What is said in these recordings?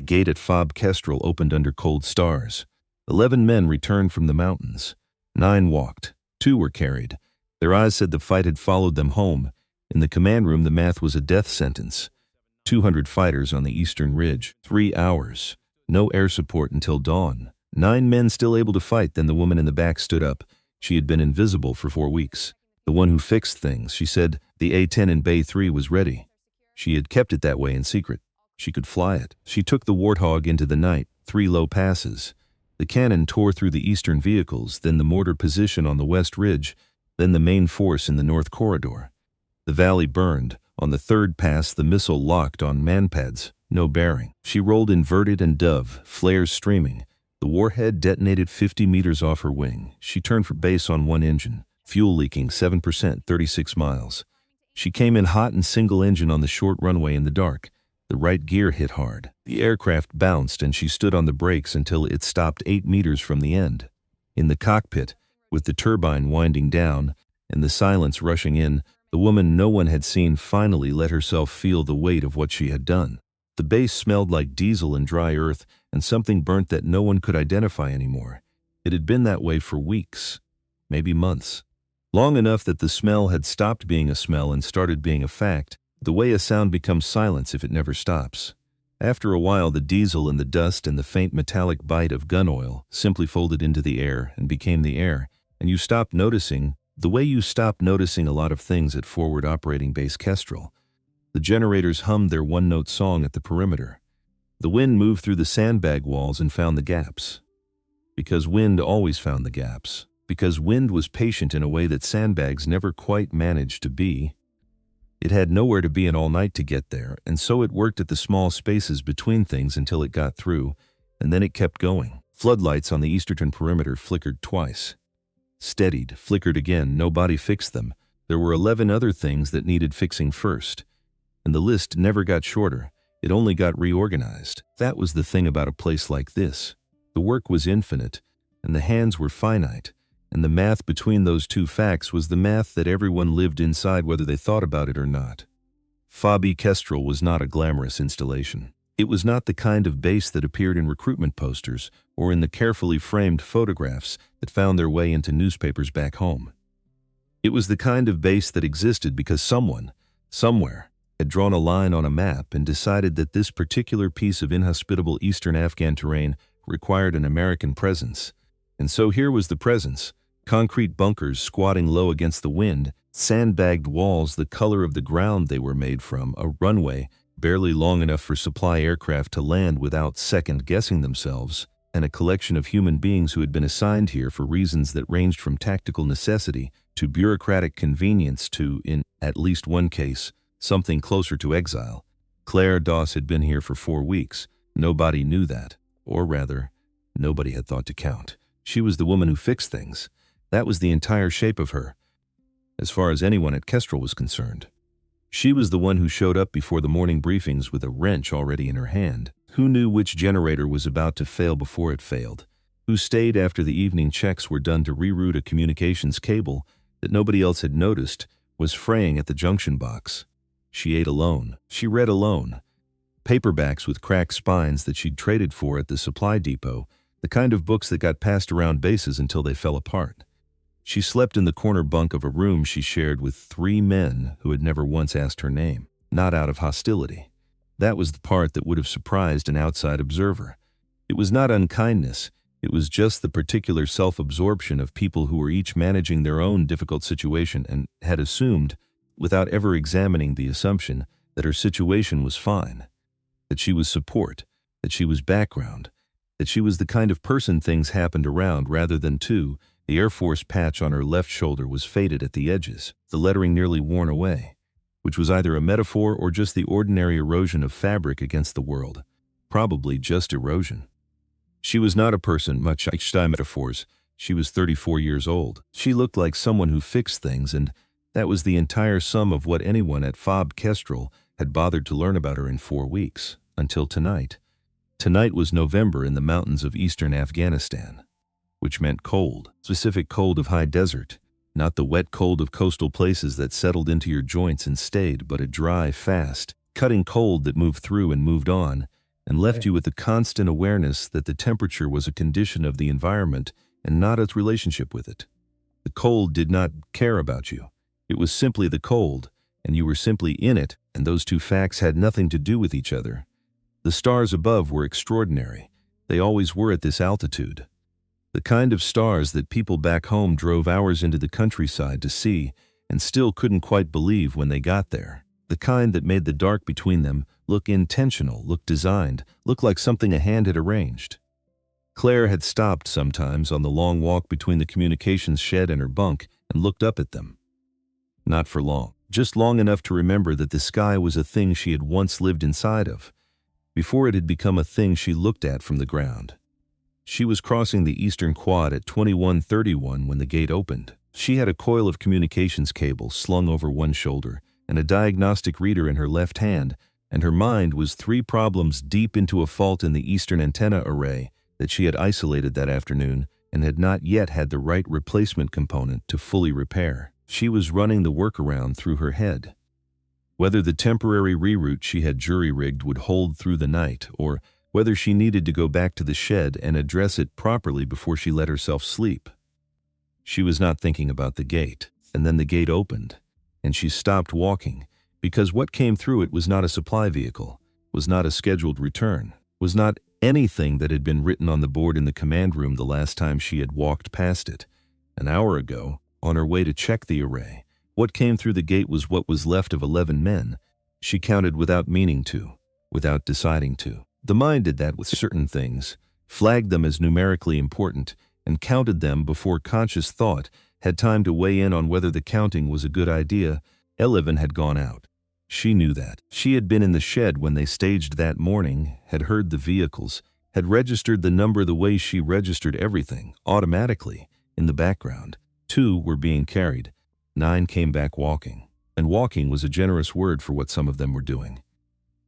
The gate at Fob Kestrel opened under cold stars. 11 men returned from the mountains. 9 walked. 2 were carried. Their eyes said the fight had followed them home. In the command room, the math was a death sentence. 200 fighters on the eastern ridge. 3 hours. No air support until dawn. 9 men still able to fight. Then the woman in the back stood up. She had been invisible for 4 weeks. The one who fixed things. She said the A-10 in Bay 3 was ready. She had kept it that way in secret. She could fly it. She took the Warthog into the night. 3 low passes. The cannon tore through the eastern vehicles, then the mortar position on the west ridge, then the main force in the north corridor. The valley burned. On the 3rd pass, the missile locked on manpads. No bearing. She rolled inverted and dove, flares streaming. The warhead detonated 50 meters off her wing. She turned for base on 1 engine. Fuel leaking 7%, 36 miles. She came in hot and single engine on the short runway in the dark. The right gear hit hard. The aircraft bounced and she stood on the brakes until it stopped 8 meters from the end. In the cockpit, with the turbine winding down and the silence rushing in, the woman no one had seen finally let herself feel the weight of what she had done. The base smelled like diesel and dry earth, and something burnt that no one could identify anymore. It had been that way for weeks, maybe months. Long enough that the smell had stopped being a smell and started being a fact, the way a sound becomes silence if it never stops. After a while, the diesel and the dust and the faint metallic bite of gun oil simply folded into the air and became the air, and you stopped noticing, the way you stopped noticing a lot of things at Forward Operating Base Kestrel. The generators hummed their one-note song at the perimeter. The wind moved through the sandbag walls and found the gaps. Because wind always found the gaps. Because wind was patient in a way that sandbags never quite managed to be. It had nowhere to be in all night to get there, and so it worked at the small spaces between things until it got through, and then it kept going. Floodlights on the eastern perimeter flickered twice. Steadied, flickered again, nobody fixed them. There were 11 other things that needed fixing first. And the list never got shorter, it only got reorganized. That was the thing about a place like this. The work was infinite, and the hands were finite. And the math between those two facts was the math that everyone lived inside whether they thought about it or not. Fob Kestrel was not a glamorous installation. It was not the kind of base that appeared in recruitment posters or in the carefully framed photographs that found their way into newspapers back home. It was the kind of base that existed because someone, somewhere, had drawn a line on a map and decided that this particular piece of inhospitable eastern Afghan terrain required an American presence. And so here was the presence. Concrete bunkers squatting low against the wind, sandbagged walls the color of the ground they were made from, a runway barely long enough for supply aircraft to land without second-guessing themselves, and a collection of human beings who had been assigned here for reasons that ranged from tactical necessity to bureaucratic convenience to, in at least one case, something closer to exile. Claire Doss had been here for 4 weeks. Nobody knew that, or rather, nobody had thought to count. She was the woman who fixed things. That was the entire shape of her, as far as anyone at Kestrel was concerned. She was the one who showed up before the morning briefings with a wrench already in her hand. Who knew which generator was about to fail before it failed? Who stayed after the evening checks were done to reroute a communications cable that nobody else had noticed was fraying at the junction box? She ate alone. She read alone. Paperbacks with cracked spines that she'd traded for at the supply depot, the kind of books that got passed around bases until they fell apart. She slept in the corner bunk of a room she shared with 3 men who had never once asked her name, not out of hostility. That was the part that would have surprised an outside observer. It was not unkindness, it was just the particular self-absorption of people who were each managing their own difficult situation and had assumed, without ever examining the assumption, that her situation was fine, that she was support, that she was background, that she was the kind of person things happened around rather than to. The Air Force patch on her left shoulder was faded at the edges, the lettering nearly worn away, which was either a metaphor or just the ordinary erosion of fabric against the world, probably just erosion. She was not a person much like metaphors. She was 34 years old. She looked like someone who fixed things, and that was the entire sum of what anyone at Fob Kestrel had bothered to learn about her in 4 weeks, until tonight. Tonight was November in the mountains of eastern Afghanistan, which meant cold, specific cold of high desert, not the wet cold of coastal places that settled into your joints and stayed, but a dry, fast, cutting cold that moved through and moved on, and left you with the constant awareness that the temperature was a condition of the environment and not its relationship with it. The cold did not care about you. It was simply the cold, and you were simply in it, and those two facts had nothing to do with each other. The stars above were extraordinary. They always were at this altitude. The kind of stars that people back home drove hours into the countryside to see and still couldn't quite believe when they got there. The kind that made the dark between them look intentional, look designed, look like something a hand had arranged. Claire had stopped sometimes on the long walk between the communications shed and her bunk and looked up at them. Not for long, just long enough to remember that the sky was a thing she had once lived inside of, before it had become a thing she looked at from the ground. She was crossing the eastern quad at 21:31 when the gate opened. She had a coil of communications cable slung over one shoulder and a diagnostic reader in her left hand, and her mind was 3 problems deep into a fault in the eastern antenna array that she had isolated that afternoon and had not yet had the right replacement component to fully repair. She was running the workaround through her head. Whether the temporary reroute she had jury-rigged would hold through the night, or whether she needed to go back to the shed and address it properly before she let herself sleep. She was not thinking about the gate, and then the gate opened, and she stopped walking, because what came through it was not a supply vehicle, was not a scheduled return, was not anything that had been written on the board in the command room the last time she had walked past it. An hour ago, on her way to check the array, what came through the gate was what was left of 11 men. She counted without meaning to, without deciding to. The mind did that with certain things, flagged them as numerically important, and counted them before conscious thought had time to weigh in on whether the counting was a good idea. 11 had gone out. She knew that. She had been in the shed when they staged that morning, had heard the vehicles, had registered the number the way she registered everything, automatically, in the background. 2 were being carried. 9 came back walking. And walking was a generous word for what some of them were doing.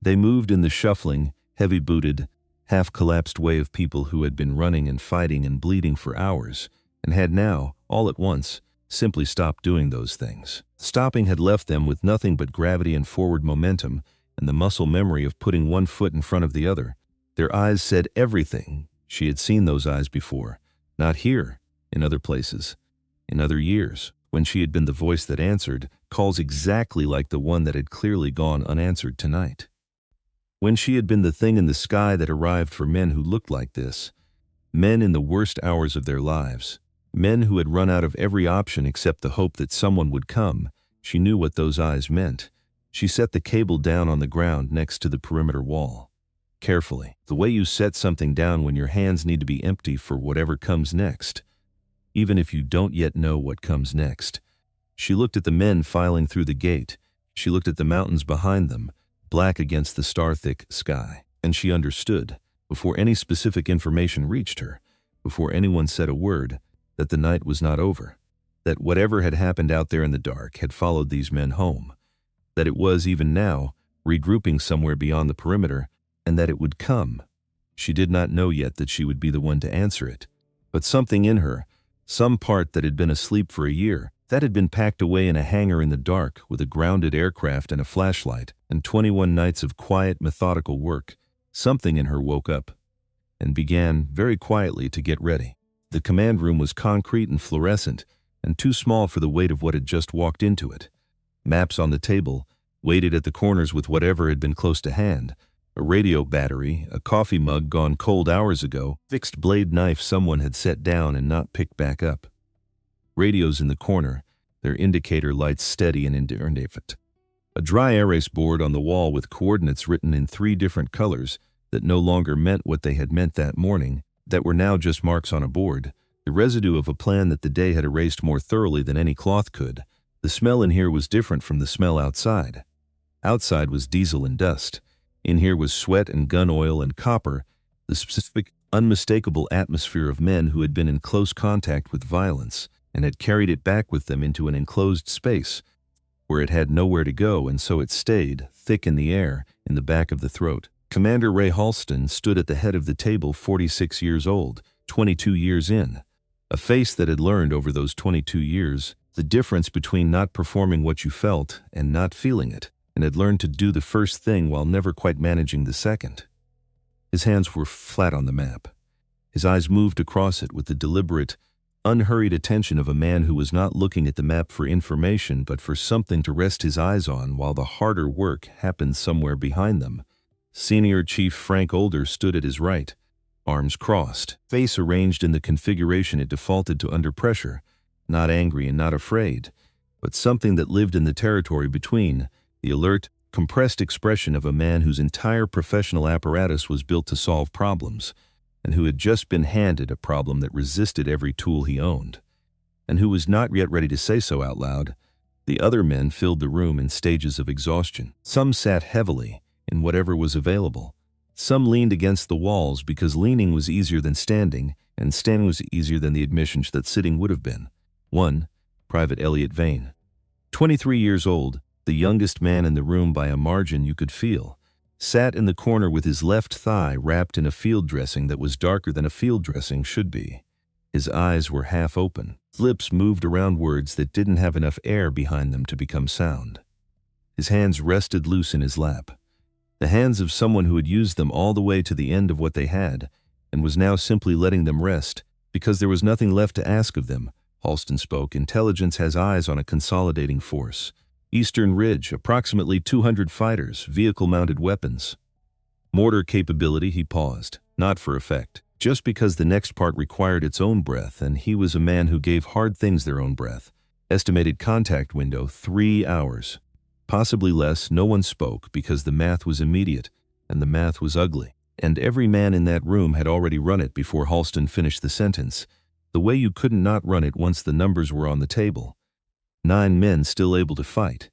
They moved in the shuffling, heavy-booted, half-collapsed way of people who had been running and fighting and bleeding for hours, and had now, all at once, simply stopped doing those things. Stopping had left them with nothing but gravity and forward momentum and the muscle memory of putting one foot in front of the other. Their eyes said everything. She had seen those eyes before, not here, in other places, in other years, when she had been the voice that answered, calls exactly like the one that had clearly gone unanswered tonight. When she had been the thing in the sky that arrived for men who looked like this, men in the worst hours of their lives, men who had run out of every option except the hope that someone would come. She knew what those eyes meant. She set the cable down on the ground next to the perimeter wall. Carefully, the way you set something down when your hands need to be empty for whatever comes next, even if you don't yet know what comes next. She looked at the men filing through the gate. She looked at the mountains behind them, black against the star-thick sky, and she understood, before any specific information reached her, before anyone said a word, that the night was not over, that whatever had happened out there in the dark had followed these men home, that it was, even now, regrouping somewhere beyond the perimeter, and that it would come. She did not know yet that she would be the one to answer it, but something in her, some part that had been asleep for a year, that had been packed away in a hangar in the dark with a grounded aircraft and a flashlight and 21 nights of quiet, methodical work, something in her woke up and began, very quietly, to get ready. The command room was concrete and fluorescent and too small for the weight of what had just walked into it. Maps on the table, weighted at the corners with whatever had been close to hand, a radio battery, a coffee mug gone cold hours ago, fixed blade knife someone had set down and not picked back up. Radios in the corner, their indicator lights steady and indifferent. A dry erase board on the wall with coordinates written in 3 different colors that no longer meant what they had meant that morning, that were now just marks on a board, the residue of a plan that the day had erased more thoroughly than any cloth could. The smell in here was different from the smell outside. Outside was diesel and dust. In here was sweat and gun oil and copper, the specific, unmistakable atmosphere of men who had been in close contact with violence and had carried it back with them into an enclosed space where it had nowhere to go, and so it stayed, thick in the air, in the back of the throat. Commander Ray Halston stood at the head of the table, 46 years old, 22 years in. A face that had learned over those 22 years the difference between not performing what you felt and not feeling it, and had learned to do the first thing while never quite managing the second. His hands were flat on the map. His eyes moved across it with the deliberate, unhurried attention of a man who was not looking at the map for information but for something to rest his eyes on while the harder work happened somewhere behind them. Senior Chief Frank Older stood at his right, arms crossed, face arranged in the configuration it defaulted to under pressure, not angry and not afraid, but something that lived in the territory between, the alert, compressed expression of a man whose entire professional apparatus was built to solve problems, and who had just been handed a problem that resisted every tool he owned, and who was not yet ready to say so out loud. The other men filled the room in stages of exhaustion. Some sat heavily in whatever was available. Some leaned against the walls because leaning was easier than standing, and standing was easier than the admission that sitting would have been. One, Private Elliot Vane, 23 years old, the youngest man in the room by a margin you could feel, sat in the corner with his left thigh wrapped in a field dressing that was darker than a field dressing should be. His eyes were half open. Lips moved around words that didn't have enough air behind them to become sound. His hands rested loose in his lap. The hands of someone who had used them all the way to the end of what they had, and was now simply letting them rest, because there was nothing left to ask of them. Halston spoke. Intelligence has eyes on a consolidating force. Eastern Ridge, approximately 200 fighters, vehicle-mounted weapons. Mortar capability, he paused, not for effect, just because the next part required its own breath, and he was a man who gave hard things their own breath. Estimated contact window, 3 hours. Possibly less. No one spoke because the math was immediate, and the math was ugly. And every man in that room had already run it before Halston finished the sentence, the way you couldn't not run it once the numbers were on the table. 9 men still able to fight.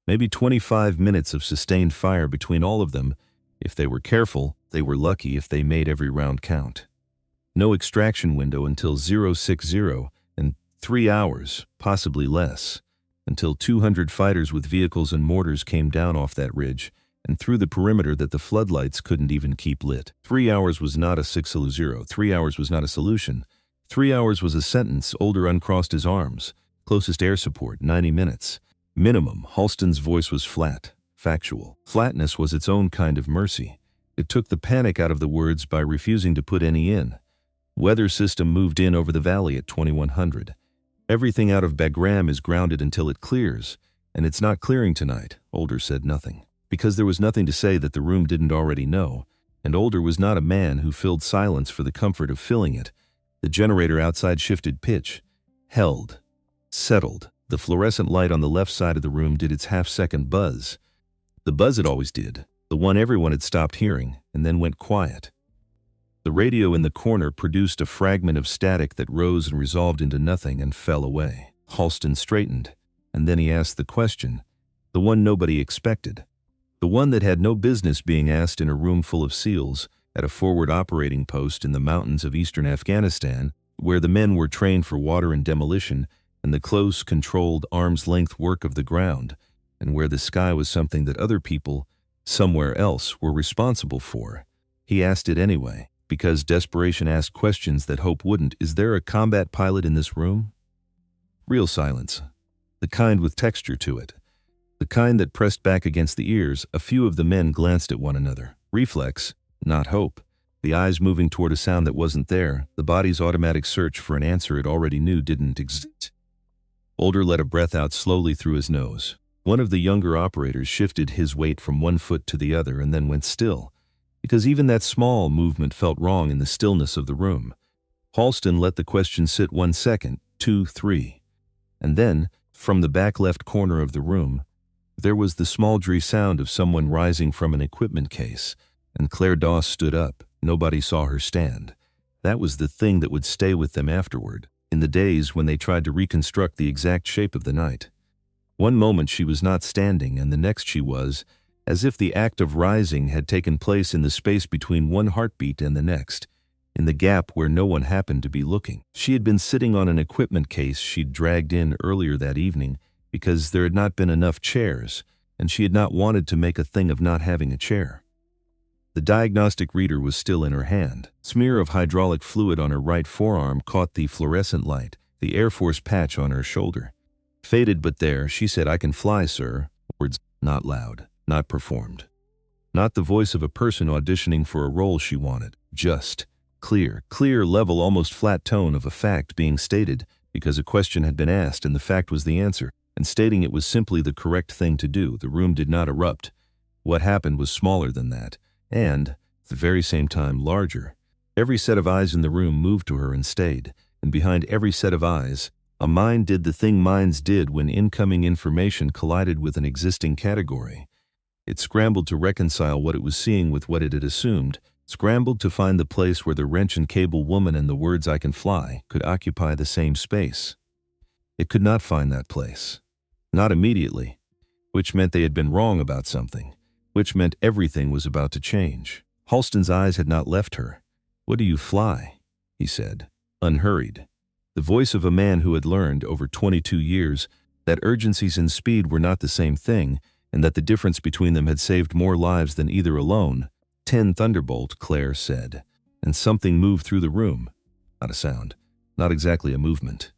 Maybe 25 minutes of sustained fire between all of them. If they were careful, they were lucky if they made every round count. No extraction window until 060, and 3 hours, possibly less, until 200 fighters with vehicles and mortars came down off that ridge and through the perimeter that the floodlights couldn't even keep lit. 3 hours was not a 600. 3 hours was not a solution. 3 hours was a sentence. Older uncrossed his arms. Closest air support, 90 minutes. Minimum. Halston's voice was flat, factual. Flatness was its own kind of mercy. It took the panic out of the words by refusing to put any in. Weather system moved in over the valley at 2100. Everything out of Bagram is grounded until it clears, and it's not clearing tonight. Older said nothing, because there was nothing to say that the room didn't already know, and Older was not a man who filled silence for the comfort of filling it. The generator outside shifted pitch, held, settled. The fluorescent light on the left side of the room did its half-second buzz. The buzz it always did, the one everyone had stopped hearing, and then went quiet. The radio in the corner produced a fragment of static that rose and resolved into nothing and fell away. Halston straightened, and then he asked the question, the one nobody expected, the one that had no business being asked in a room full of SEALs at a forward operating post in the mountains of eastern Afghanistan, where the men were trained for water and demolition and the close, controlled, arm's-length work of the ground, and where the sky was something that other people, somewhere else, were responsible for. He asked it anyway, because desperation asked questions that hope wouldn't. Is there a combat pilot in this room? Real silence. The kind with texture to it. The kind that pressed back against the ears. A few of the men glanced at one another. Reflex, not hope. The eyes moving toward a sound that wasn't there. The body's automatic search for an answer it already knew didn't exist. Older let a breath out slowly through his nose. One of the younger operators shifted his weight from one foot to the other and then went still, because even that small movement felt wrong in the stillness of the room. Halston let the question sit 1 second, 2, 3. And then, from the back left corner of the room, there was the smouldry sound of someone rising from an equipment case, and Claire Doss stood up. Nobody saw her stand. That was the thing that would stay with them afterward, in the days when they tried to reconstruct the exact shape of the night. One moment she was not standing, and the next she was, as if the act of rising had taken place in the space between one heartbeat and the next, in the gap where no one happened to be looking. She had been sitting on an equipment case she'd dragged in earlier that evening because there had not been enough chairs, and she had not wanted to make a thing of not having a chair. The diagnostic reader was still in her hand. Smear of hydraulic fluid on her right forearm caught the fluorescent light, the Air Force patch on her shoulder. Faded but there, she said, "I can fly, sir." Words not loud, not performed. not the voice of a person auditioning for a role she wanted. Just clear, level, almost flat tone of a fact being stated because a question had been asked and the fact was the answer, and stating it was simply the correct thing to do. The room did not erupt. What happened was smaller than that, and, at the very same time, larger. Every set of eyes in the room moved to her and stayed, and behind every set of eyes, a mind did the thing minds did when incoming information collided with an existing category. It scrambled to reconcile what it was seeing with what it had assumed, scrambled to find the place where the wrench and cable woman and the words "I can fly" could occupy the same space. It could not find that place. Not immediately, which meant they had been wrong about something, which meant everything was about to change. Halston's eyes had not left her. "What do you fly?" he said, unhurried. The voice of a man who had learned, over 22 years, that urgencies and speed were not the same thing, and that the difference between them had saved more lives than either alone. 10 Thunderbolt, Claire said, and something moved through the room. Not a sound, not exactly a movement.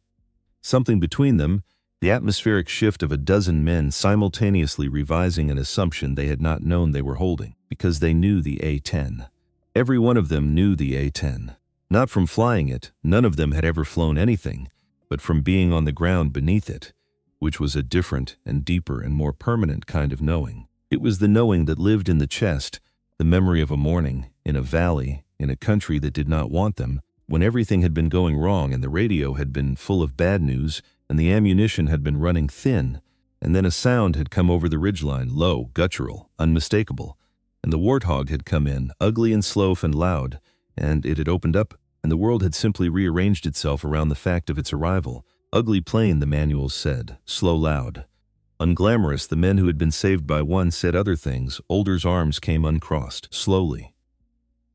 Something between them, the atmospheric shift of a dozen men simultaneously revising an assumption they had not known they were holding, because they knew the A-10. Every one of them knew the A-10. Not from flying it, none of them had ever flown anything, but from being on the ground beneath it, which was a different and deeper and more permanent kind of knowing. It was the knowing that lived in the chest, the memory of a morning, in a valley, in a country that did not want them, when everything had been going wrong and the radio had been full of bad news and the ammunition had been running thin, and then a sound had come over the ridgeline, low, guttural, unmistakable, and the warthog had come in, ugly and slow and loud, and it had opened up, and the world had simply rearranged itself around the fact of its arrival. Ugly plain, the manuals said, slow loud. Unglamorous, the men who had been saved by one said other things. Older's arms came uncrossed, slowly.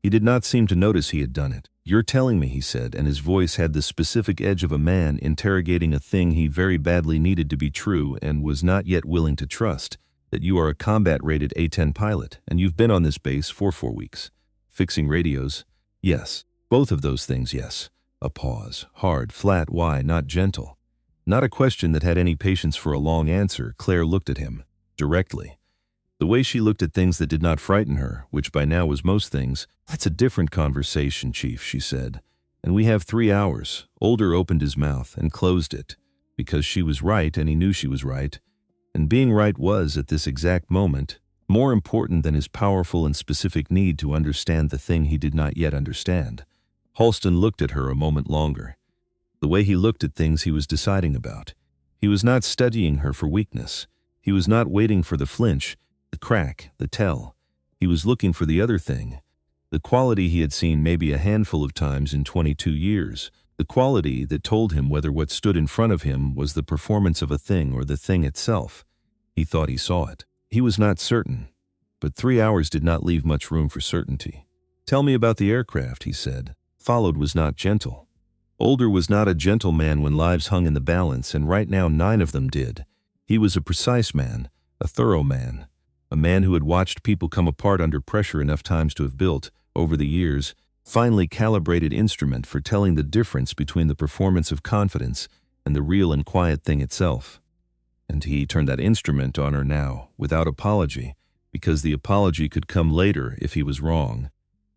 He did not seem to notice he had done it. "You're telling me," he said, and his voice had the specific edge of a man interrogating a thing he very badly needed to be true and was not yet willing to trust, "that you are a combat-rated A-10 pilot, and you've been on this base for 4 weeks. Fixing radios?" "Yes." "Both of those things, yes." A pause. Hard, flat, why, not gentle. Not a question that had any patience for a long answer. Claire looked at him, directly. The way she looked at things that did not frighten her, which by now was most things. "That's a different conversation, Chief," she said. "And we have 3 hours." Older opened his mouth and closed it, because she was right and he knew she was right. And being right was, at this exact moment, more important than his powerful and specific need to understand the thing he did not yet understand. Halston looked at her a moment longer. The way he looked at things he was deciding about. He was not studying her for weakness. He was not waiting for the flinch, the crack, the tell. He was looking for the other thing. The quality he had seen maybe a handful of times in 22 years. The quality that told him whether what stood in front of him was the performance of a thing or the thing itself. He thought he saw it. He was not certain. But 3 hours did not leave much room for certainty. "Tell me about the aircraft," he said. Followed was not gentle. Older was not a gentle man when lives hung in the balance, and right now 9 of them did. He was a precise man, a thorough man, a man who had watched people come apart under pressure enough times to have built, over the years, finely calibrated instrument for telling the difference between the performance of confidence and the real and quiet thing itself. And he turned that instrument on her now, without apology, because the apology could come later if he was wrong.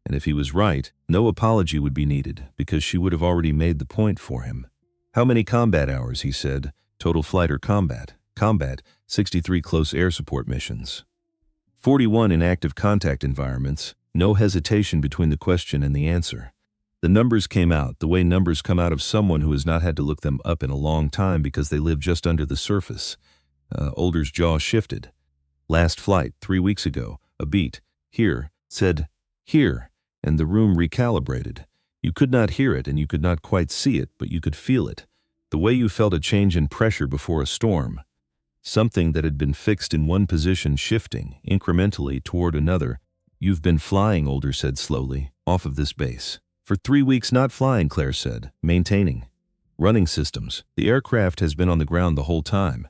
And if he was right, no apology would be needed, because she would have already made the point for him. "How many combat hours?" he said. "Total flight or combat?" "Combat, 63 close air support missions. 41 in active contact environments." No hesitation between the question and the answer. The numbers came out, the way numbers come out of someone who has not had to look them up in a long time because they live just under the surface. Older's jaw shifted. "Last flight, 3 weeks ago. A beat. Here." Said, "Here." And the room recalibrated. You could not hear it and you could not quite see it, but you could feel it. The way you felt a change in pressure before a storm. Something that had been fixed in one position shifting, incrementally, toward another. "You've been flying," Older said slowly, "off of this base." "For 3 weeks not flying," Claire said. "Maintaining. Running systems. The aircraft has been on the ground the whole time.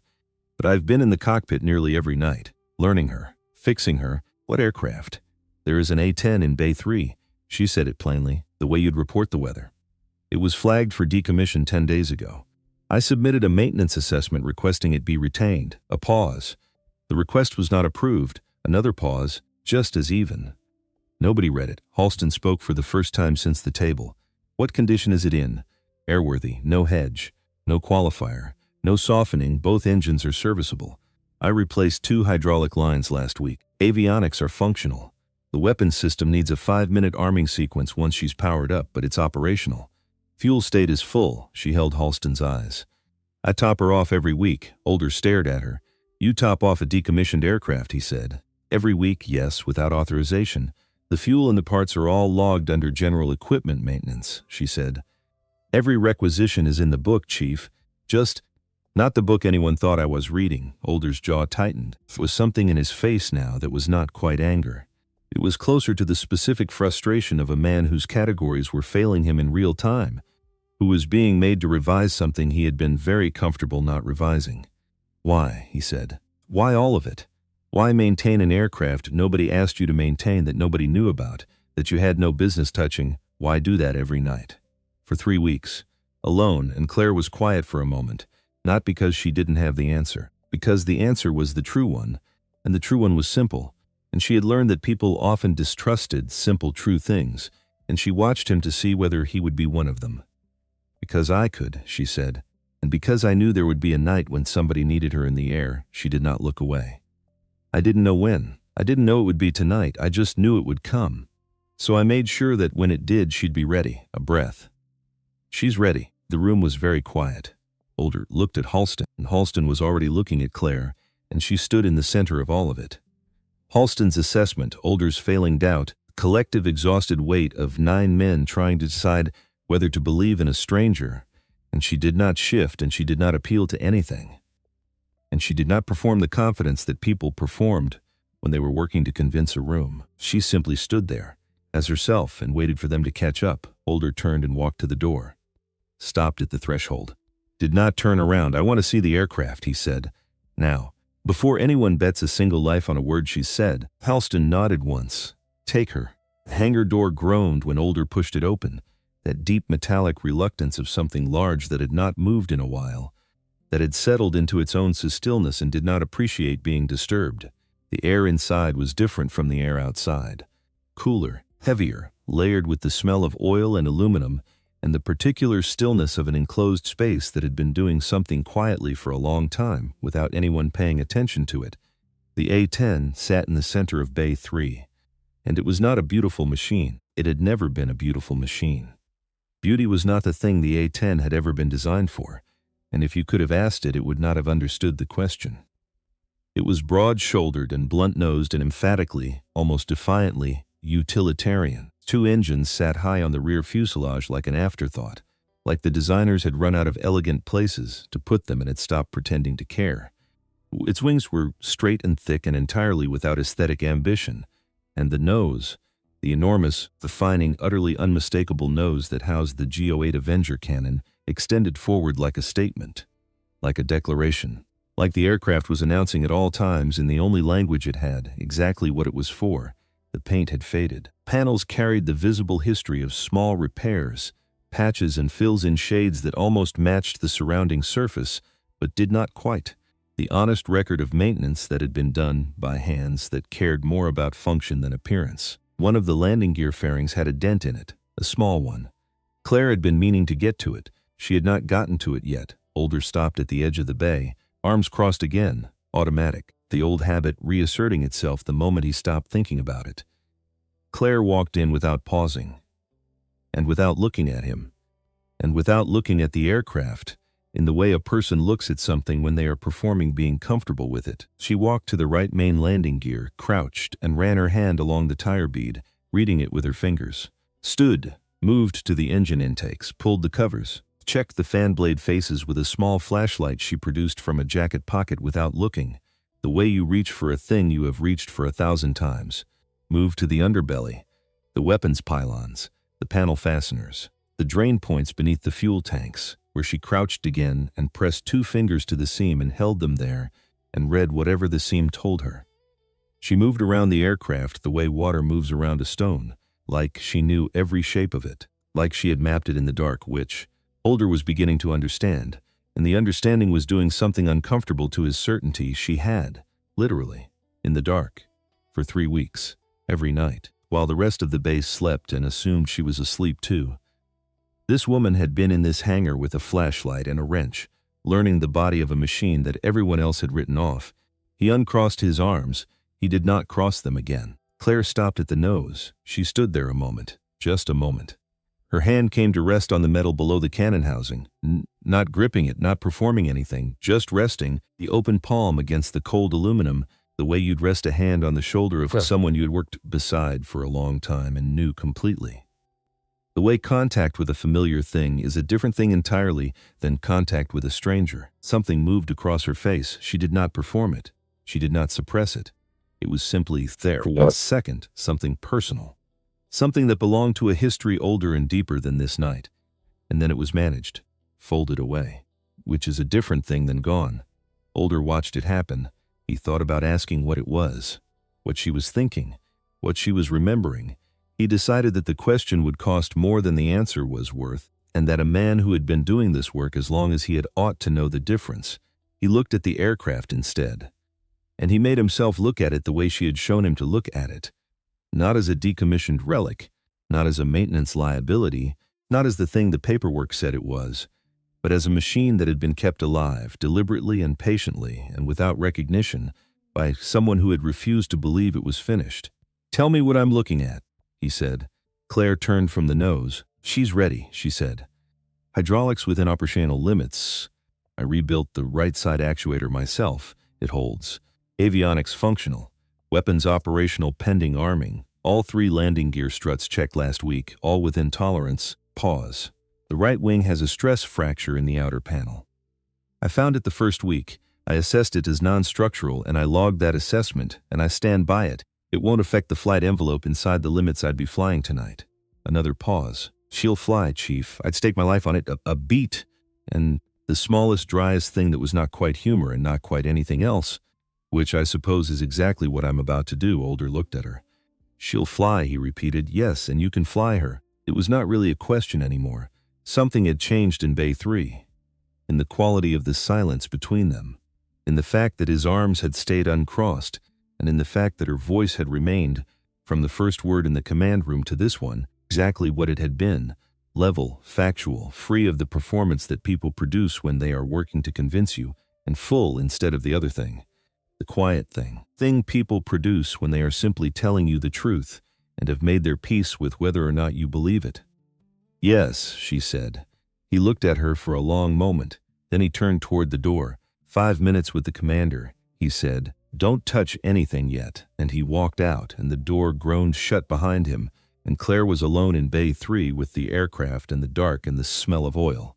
But I've been in the cockpit nearly every night, learning her, fixing her." "What aircraft?" "There is an A-10 in Bay 3. She said it plainly, the way you'd report the weather. "It was flagged for decommission 10 days ago. I submitted a maintenance assessment requesting it be retained." A pause. "The request was not approved." Another pause. just as even. Nobody read it. Halston spoke for the first time since the table. What condition is it in? Airworthy, no hedge, no qualifier, no softening, both engines are serviceable. I replaced 2 hydraulic lines last week. Avionics are functional. The weapons system needs a 5-minute arming sequence once she's powered up, but it's operational. Fuel state is full, she held Halston's eyes. I top her off every week. Older stared at her. You top off a decommissioned aircraft, he said. Every week, yes, without authorization. The fuel and the parts are all logged under general equipment maintenance, she said. Every requisition is in the book, Chief. Just not the book anyone thought I was reading. Older's jaw tightened. There was something in his face now that was not quite anger. It was closer to the specific frustration of a man whose categories were failing him in real time, who was being made to revise something he had been very comfortable not revising. Why, he said. Why all of it? Why maintain an aircraft nobody asked you to maintain, that nobody knew about, that you had no business touching? Why do that every night? For 3 weeks. Alone, and Claire was quiet for a moment, not because she didn't have the answer, because the answer was the true one, and the true one was simple, and she had learned that people often distrusted simple, true things, and she watched him to see whether he would be one of them. Because I could, she said, and because I knew there would be a night when somebody needed her in the air, she did not look away. I didn't know when. I didn't know it would be tonight. I just knew it would come. So I made sure that when it did, she'd be ready. A breath. She's ready. The room was very quiet. Older looked at Halston, and Halston was already looking at Claire, and she stood in the center of all of it. Halston's assessment, Older's failing doubt, collective exhausted weight of 9 men trying to decide whether to believe in a stranger, and she did not shift, and she did not appeal to anything. And she did not perform the confidence that people performed when they were working to convince a room. She simply stood there, as herself, and waited for them to catch up. Older turned and walked to the door. Stopped at the threshold. Did not turn around. I want to see the aircraft, he said. Now, before anyone bets a single life on a word she said, Halston nodded once. Take her. The hangar door groaned when Older pushed it open. That deep metallic reluctance of something large that had not moved in a while, that had settled into its own stillness and did not appreciate being disturbed. The air inside was different from the air outside. Cooler, heavier, layered with the smell of oil and aluminum, and the particular stillness of an enclosed space that had been doing something quietly for a long time without anyone paying attention to it. The A-10 sat in the center of Bay 3, and it was not a beautiful machine. It had never been a beautiful machine. Beauty was not the thing the A-10 had ever been designed for, and if you could have asked it, it would not have understood the question. It was broad-shouldered and blunt-nosed and emphatically, almost defiantly, utilitarian. 2 engines sat high on the rear fuselage like an afterthought, like the designers had run out of elegant places to put them and had stopped pretending to care. Its wings were straight and thick and entirely without aesthetic ambition, and the nose, the enormous, defining, utterly unmistakable nose that housed the GO-8 Avenger cannon, extended forward like a statement, like a declaration, like the aircraft was announcing at all times in the only language it had exactly what it was for. The paint had faded. Panels carried the visible history of small repairs, patches and fills in shades that almost matched the surrounding surface, but did not quite. The honest record of maintenance that had been done by hands that cared more about function than appearance. One of the landing gear fairings had a dent in it, a small one. Claire had been meaning to get to it. She had not gotten to it yet. Older stopped at the edge of the bay, arms crossed again, automatic, the old habit reasserting itself the moment he stopped thinking about it. Claire walked in without pausing, and without looking at him, and without looking at the aircraft, in the way a person looks at something when they are performing being comfortable with it. She walked to the right main landing gear, crouched, and ran her hand along the tire bead, reading it with her fingers. Stood, moved to the engine intakes, pulled the covers, checked the fan blade faces with a small flashlight she produced from a jacket pocket without looking, the way you reach for a thing you have reached for 1,000 times. Moved to the underbelly, the weapons pylons, the panel fasteners, the drain points beneath the fuel tanks, where she crouched again and pressed 2 fingers to the seam and held them there and read whatever the seam told her. She moved around the aircraft the way water moves around a stone, like she knew every shape of it, like she had mapped it in the dark, which Older was beginning to understand, and the understanding was doing something uncomfortable to his certainty she had, literally, in the dark. for 3 weeks, every night, while the rest of the base slept and assumed she was asleep too. This woman had been in this hangar with a flashlight and a wrench, learning the body of a machine that everyone else had written off. He uncrossed his arms. He did not cross them again. Claire stopped at the nose. She stood there a moment, just a moment. Her hand came to rest on the metal below the cannon housing, not gripping it, not performing anything, just resting, the open palm against the cold aluminum, the way you'd rest a hand on the shoulder of someone you had worked beside for a long time and knew completely. The way contact with a familiar thing is a different thing entirely than contact with a stranger. Something moved across her face. She did not perform it. She did not suppress it. It was simply there for 1 second, something personal. Something that belonged to a history older and deeper than this night. And then it was managed, folded away, which is a different thing than gone. Older watched it happen. He thought about asking what it was, what she was thinking, what she was remembering. He decided that the question would cost more than the answer was worth, and that a man who had been doing this work as long as he had ought to know the difference. He looked at the aircraft instead. And he made himself look at it the way she had shown him to look at it. Not as a decommissioned relic, not as a maintenance liability, not as the thing the paperwork said it was, but as a machine that had been kept alive, deliberately and patiently, and without recognition, by someone who had refused to believe it was finished. "Tell me what I'm looking at," he said. Claire turned from the nose. "She's ready," she said. "Hydraulics within operational limits. I rebuilt the right side actuator myself. It holds. Avionics functional. Weapons operational pending arming. All 3 landing gear struts checked last week, all within tolerance. Pause. The right wing has a stress fracture in the outer panel. I found it the first week. I assessed it as non-structural and I logged that assessment, and I stand by it. It won't affect the flight envelope inside the limits I'd be flying tonight." Another pause. "She'll fly, Chief. I'd stake my life on it. A beat." And the smallest, driest thing that was not quite humor and not quite anything else, which I suppose is exactly what I'm about to do. Older looked at her. "She'll fly," he repeated. "Yes, and you can fly her." It was not really a question anymore. Something had changed in Bay 3. In the quality of the silence between them. In the fact that his arms had stayed uncrossed, and in the fact that her voice had remained, from the first word in the command room to this one, exactly what it had been. Level, factual, free of the performance that people produce when they are working to convince you, and full instead of the other thing. The quiet thing people produce when they are simply telling you the truth and have made their peace with whether or not you believe it. "Yes," she said. He looked at her for a long moment. Then he turned toward the door. 5 minutes with the commander," he said. "Don't touch anything yet." And he walked out, and the door groaned shut behind him, and Claire was alone in Bay 3 with the aircraft and the dark and the smell of oil.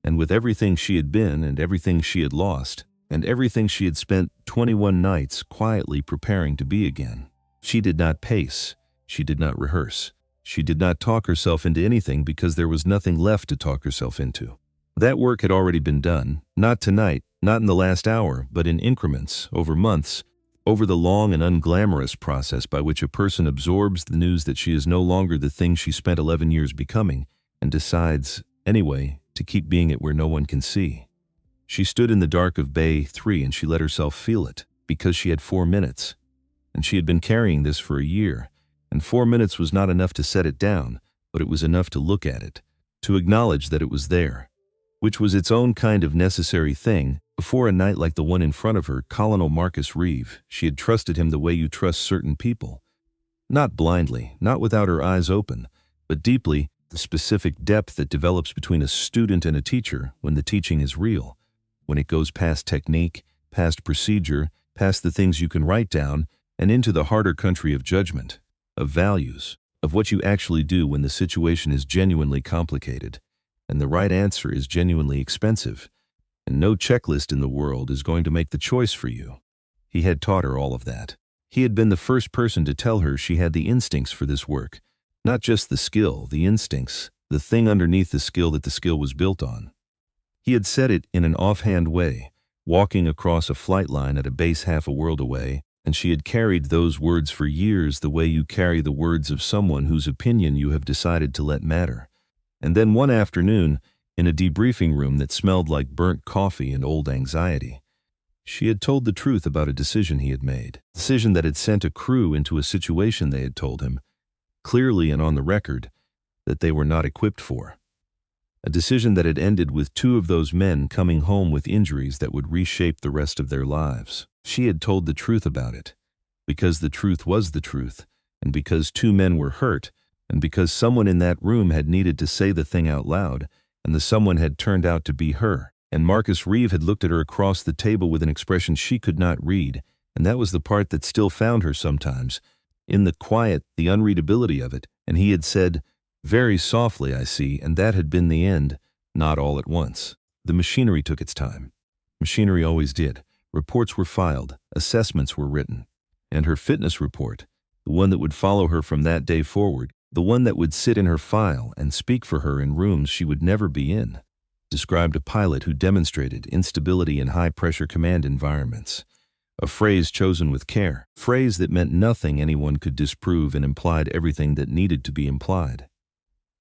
And with everything she had been and everything she had lost, and everything she had spent 21 nights quietly preparing to be again. She did not pace. She did not rehearse. She did not talk herself into anything because there was nothing left to talk herself into. That work had already been done, not tonight, not in the last hour, but in increments, over months, over the long and unglamorous process by which a person absorbs the news that she is no longer the thing she spent 11 years becoming, and decides, anyway, to keep being it where no one can see. She stood in the dark of Bay 3 and she let herself feel it, because she had 4 minutes. And she had been carrying this for a year, and 4 minutes was not enough to set it down, but it was enough to look at it, to acknowledge that it was there, which was its own kind of necessary thing. Before a night like the one in front of her, Colonel Marcus Reeve, she had trusted him the way you trust certain people. Not blindly, not without her eyes open, but deeply, the specific depth that develops between a student and a teacher when the teaching is real, when it goes past technique, past procedure, past the things you can write down, and into the harder country of judgment, of values, of what you actually do when the situation is genuinely complicated, and the right answer is genuinely expensive, and no checklist in the world is going to make the choice for you. He had taught her all of that. He had been the first person to tell her she had the instincts for this work, not just the skill, the instincts, the thing underneath the skill that the skill was built on. He had said it in an offhand way, walking across a flight line at a base half a world away, and she had carried those words for years the way you carry the words of someone whose opinion you have decided to let matter. And then one afternoon, in a debriefing room that smelled like burnt coffee and old anxiety, She had told the truth about a decision he had made, a decision that had sent a crew into a situation they had told him, clearly and on the record, that they were not equipped for. A decision that had ended with 2 of those men coming home with injuries that would reshape the rest of their lives. She had told the truth about it, because the truth was the truth, and because 2 men were hurt, and because someone in that room had needed to say the thing out loud, and the someone had turned out to be her. And Marcus Reeve had looked at her across the table with an expression she could not read, and that was the part that still found her sometimes, in the quiet, the unreadability of it, and he had said, "Very softly, I see," and that had been the end, not all at once. The machinery took its time. Machinery always did. Reports were filed, assessments were written. And her fitness report, the one that would follow her from that day forward, the one that would sit in her file and speak for her in rooms she would never be in, described a pilot who demonstrated instability in high-pressure command environments. A phrase chosen with care, a phrase that meant nothing anyone could disprove and implied everything that needed to be implied.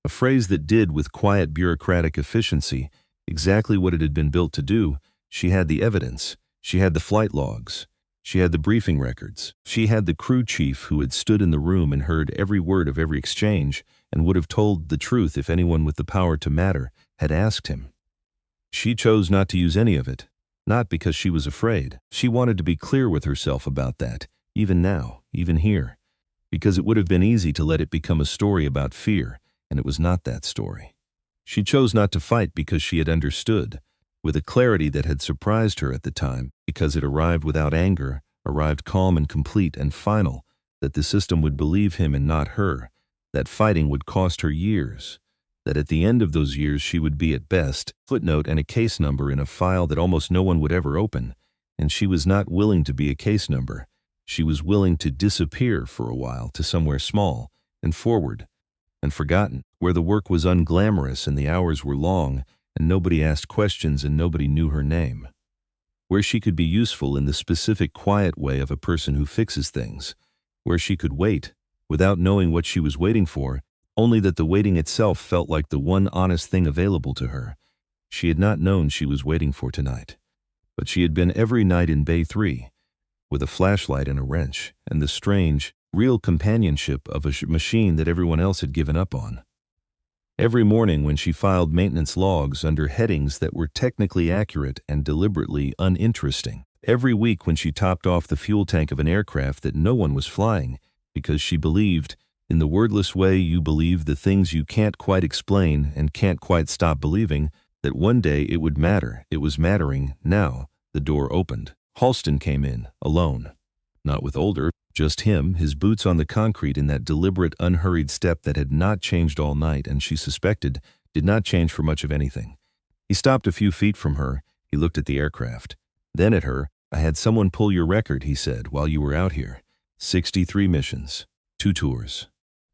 A phrase that did with quiet bureaucratic efficiency exactly what it had been built to do. She had the evidence. She had the flight logs. She had the briefing records. She had the crew chief who had stood in the room and heard every word of every exchange and would have told the truth if anyone with the power to matter had asked him. She chose not to use any of it, not because she was afraid. She wanted to be clear with herself about that, even now, even here, because it would have been easy to let it become a story about fear, and it was not that story. She chose not to fight because she had understood, with a clarity that had surprised her at the time, because it arrived without anger, arrived calm and complete and final, that the system would believe him and not her, that fighting would cost her years, that at the end of those years she would be at best footnote and a case number in a file that almost no one would ever open, and she was not willing to be a case number. She was willing to disappear for a while to somewhere small and forward and forgotten, where the work was unglamorous and the hours were long, and nobody asked questions and nobody knew her name. Where she could be useful in the specific quiet way of a person who fixes things. Where she could wait, without knowing what she was waiting for, only that the waiting itself felt like the one honest thing available to her. She had not known she was waiting for tonight. But she had been every night in Bay 3, with a flashlight and a wrench, and the strange, real companionship of a machine that everyone else had given up on. Every morning when she filed maintenance logs under headings that were technically accurate and deliberately uninteresting. Every week when she topped off the fuel tank of an aircraft that no one was flying, because she believed, in the wordless way you believe the things you can't quite explain and can't quite stop believing, that one day it would matter. It was mattering now. The door opened. Halston came in, alone. Not with Older, just him, his boots on the concrete in that deliberate, unhurried step that had not changed all night and she suspected did not change for much of anything. He stopped a few feet from her. He looked at the aircraft. Then at her. "I had someone pull your record," he said, "while you were out here. 63 missions, 2 tours.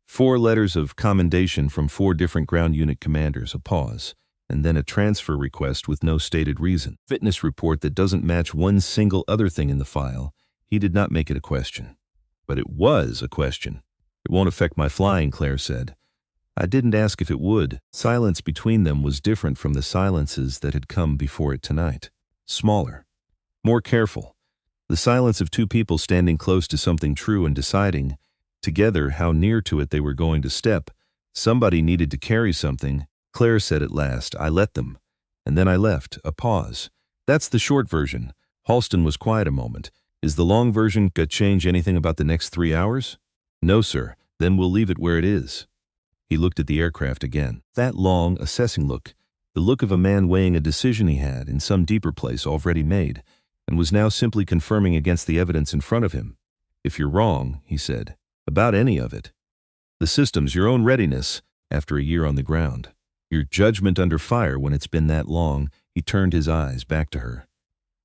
4 letters of commendation from 4 different ground unit commanders," a pause, and then a transfer request with no stated reason. Fitness report that doesn't match one single other thing in the file. He did not make it a question. But it was a question. "It won't affect my flying," Claire said. "I didn't ask if it would." Silence between them was different from the silences that had come before it tonight. Smaller. More careful. The silence of 2 people standing close to something true and deciding, together, how near to it they were going to step. Somebody needed to carry something. Claire said at last, "I let them. And then I left." A pause. "That's the short version." Halston was quiet a moment. "Is the long version gonna change anything about the next 3 hours?" "No, sir." "Then we'll leave it where it is." He looked at the aircraft again. That long, assessing look. The look of a man weighing a decision he had, in some deeper place, already made, and was now simply confirming against the evidence in front of him. "If you're wrong," he said, "about any of it, the systems, your own readiness, after a year on the ground, your judgment under fire when it's been that long," he turned his eyes back to her.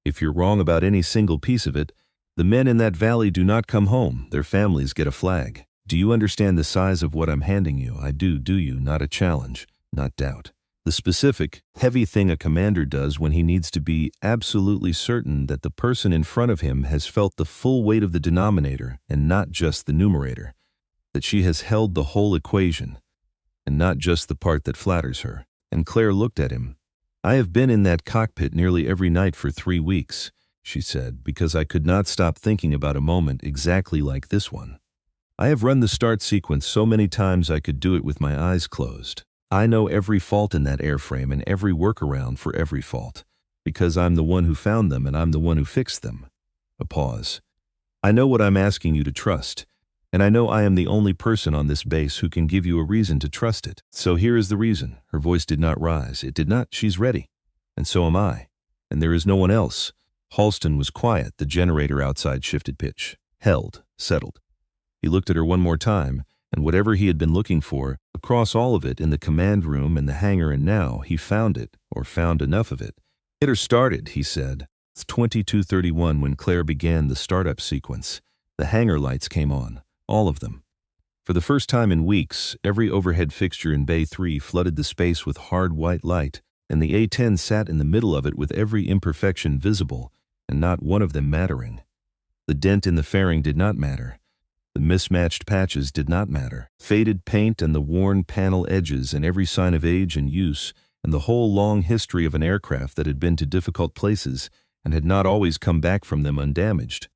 "If you're wrong about any single piece of it, the men in that valley do not come home. Their families get a flag. Do you understand the size of what I'm handing you? I do you? Not a challenge, not doubt. The specific, heavy thing a commander does when he needs to be absolutely certain that the person in front of him has felt the full weight of the denominator and not just the numerator, that she has held the whole equation, and not just the part that flatters her." And Claire looked at him. "I have been in that cockpit nearly every night for 3 weeks. she said, because I could not stop thinking about a moment exactly like this one. I have run the start sequence so many times I could do it with my eyes closed. I know every fault in that airframe and every workaround for every fault, because I'm the one who found them and I'm the one who fixed them. A pause. I know what I'm asking you to trust, and I know I am the only person on this base who can give you a reason to trust it. So here is the reason. Her voice did not rise. It did not. She's ready. And so am I. And there is no one else. Halston was quiet. The generator outside shifted pitch. Held. Settled. He looked at her one more time, and whatever he had been looking for, across all of it, in the command room and the hangar, and now, he found it, or found enough of it. Get her started, he said. It's 22:31 when Claire began the startup sequence. The hangar lights came on. All of them. For the first time in weeks, every overhead fixture in Bay 3 flooded the space with hard white light, and the A-10 sat in the middle of it with every imperfection visible, and not one of them mattering. The dent in the fairing did not matter. The mismatched patches did not matter. Faded paint and the worn panel edges and every sign of age and use, and the whole long history of an aircraft that had been to difficult places and had not always come back from them undamaged.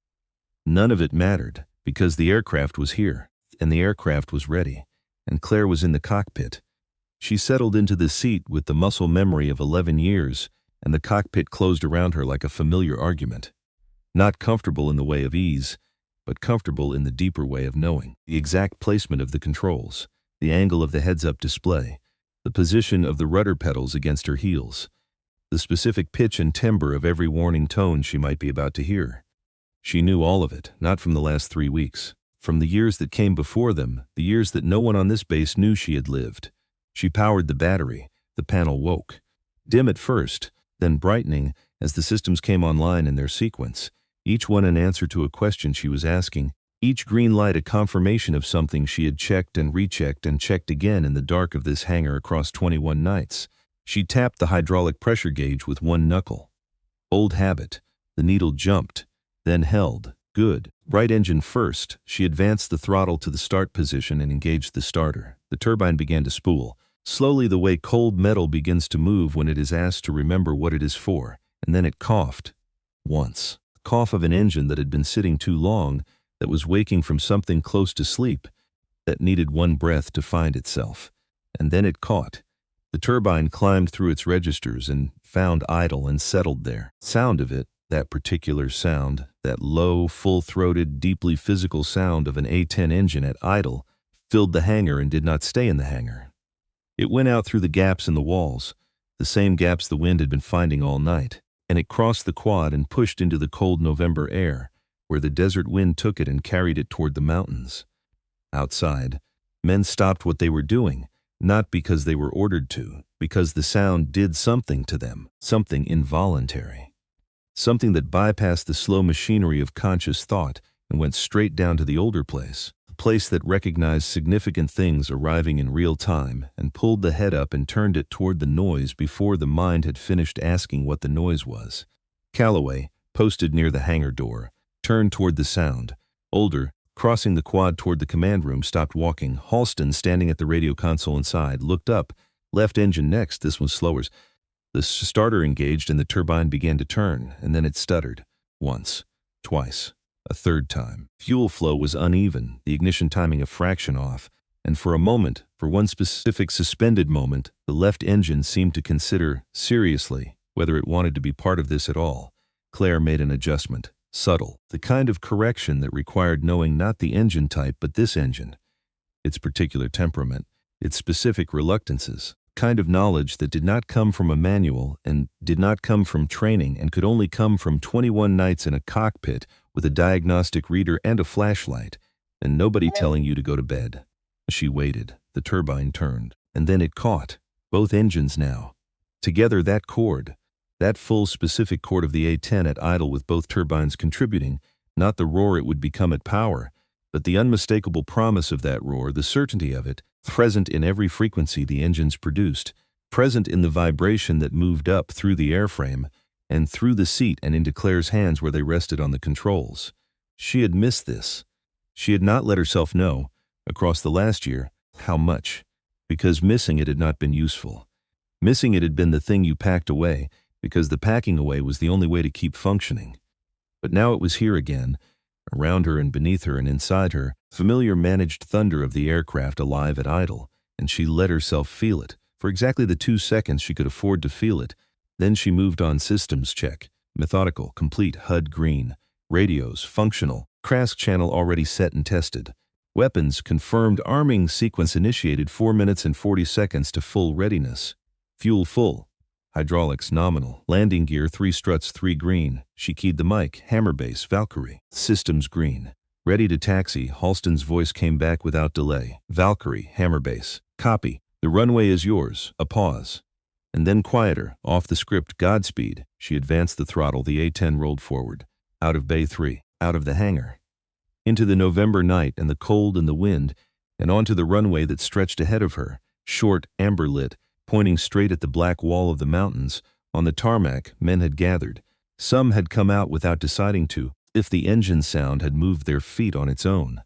None of it mattered, because the aircraft was here, and the aircraft was ready, and Claire was in the cockpit. She settled into the seat with the muscle memory of 11 years, and the cockpit closed around her like a familiar argument. Not comfortable in the way of ease, but comfortable in the deeper way of knowing. The exact placement of the controls, the angle of the heads-up display, the position of the rudder pedals against her heels, the specific pitch and timbre of every warning tone she might be about to hear. She knew all of it, not from the last 3 weeks. From the years that came before them, the years that no one on this base knew she had lived. She powered the battery. The panel woke. Dim at first, then brightening as the systems came online in their sequence, each one an answer to a question she was asking, each green light a confirmation of something she had checked and rechecked and checked again in the dark of this hangar across 21 nights. She tapped the hydraulic pressure gauge with one knuckle. Old habit. The needle jumped, then held. Good. Right engine first. She advanced the throttle to the start position and engaged the starter. The turbine began to spool, slowly the way cold metal begins to move when it is asked to remember what it is for, and then it coughed. Once. The cough of an engine that had been sitting too long, that was waking from something close to sleep, that needed one breath to find itself. And then it caught. The turbine climbed through its registers and found idle and settled there. Sound of it, that particular sound, that low, full-throated, deeply physical sound of an A-10 engine at idle, filled the hangar and did not stay in the hangar. It went out through the gaps in the walls, the same gaps the wind had been finding all night, and it crossed the quad and pushed into the cold November air, where the desert wind took it and carried it toward the mountains. Outside, men stopped what they were doing, not because they were ordered to, because the sound did something to them, something involuntary. Something that bypassed the slow machinery of conscious thought and went straight down to the older place, a place that recognized significant things arriving in real time and pulled the head up and turned it toward the noise before the mind had finished asking what the noise was. Calloway, posted near the hangar door, turned toward the sound. Older, crossing the quad toward the command room, stopped walking. Halston, standing at the radio console inside, looked up. Left engine next. This was slower. The starter engaged and the turbine began to turn, and then it stuttered. Once, twice, a third time. Fuel flow was uneven, the ignition timing a fraction off, and for a moment, for one specific suspended moment, the left engine seemed to consider, seriously, whether it wanted to be part of this at all. Claire made an adjustment, subtle, the kind of correction that required knowing not the engine type but this engine, its particular temperament, its specific reluctances. Kind of knowledge that did not come from a manual and did not come from training and could only come from 21 nights in a cockpit with a diagnostic reader and a flashlight, and nobody telling you to go to bed. She waited. The turbine turned, and then it caught. Both engines now. Together that chord, that full specific chord of the A-10 at idle with both turbines contributing, not the roar it would become at power, but the unmistakable promise of that roar, the certainty of it, present in every frequency the engines produced, present in the vibration that moved up through the airframe and through the seat and into Claire's hands where they rested on the controls. She had missed this. She had not let herself know, across the last year, how much, because missing it had not been useful. Missing it had been the thing you packed away, because the packing away was the only way to keep functioning. But now it was here again, around her and beneath her and inside her, familiar managed thunder of the aircraft alive at idle, and she let herself feel it, for exactly the 2 seconds she could afford to feel it. Then she moved on. Systems check, methodical, complete, HUD green, radios functional, CRASC channel already set and tested. Weapons confirmed, arming sequence initiated 4 minutes and 40 seconds to full readiness. Fuel full. Hydraulics nominal. Landing gear 3 struts 3 green. She keyed the mic. Hammer base Valkyrie. Systems green. Ready to taxi. Halston's voice came back without delay. Valkyrie, hammer base. Copy. The runway is yours. A pause. And then quieter, off the script. Godspeed. She advanced the throttle. The A-10 rolled forward. Out of Bay 3. Out of the hangar. Into the November night and the cold and the wind, and onto the runway that stretched ahead of her, short, amber-lit, pointing straight at the black wall of the mountains. On the tarmac, men had gathered. Some had come out without deciding to, if the engine sound had moved their feet on its own.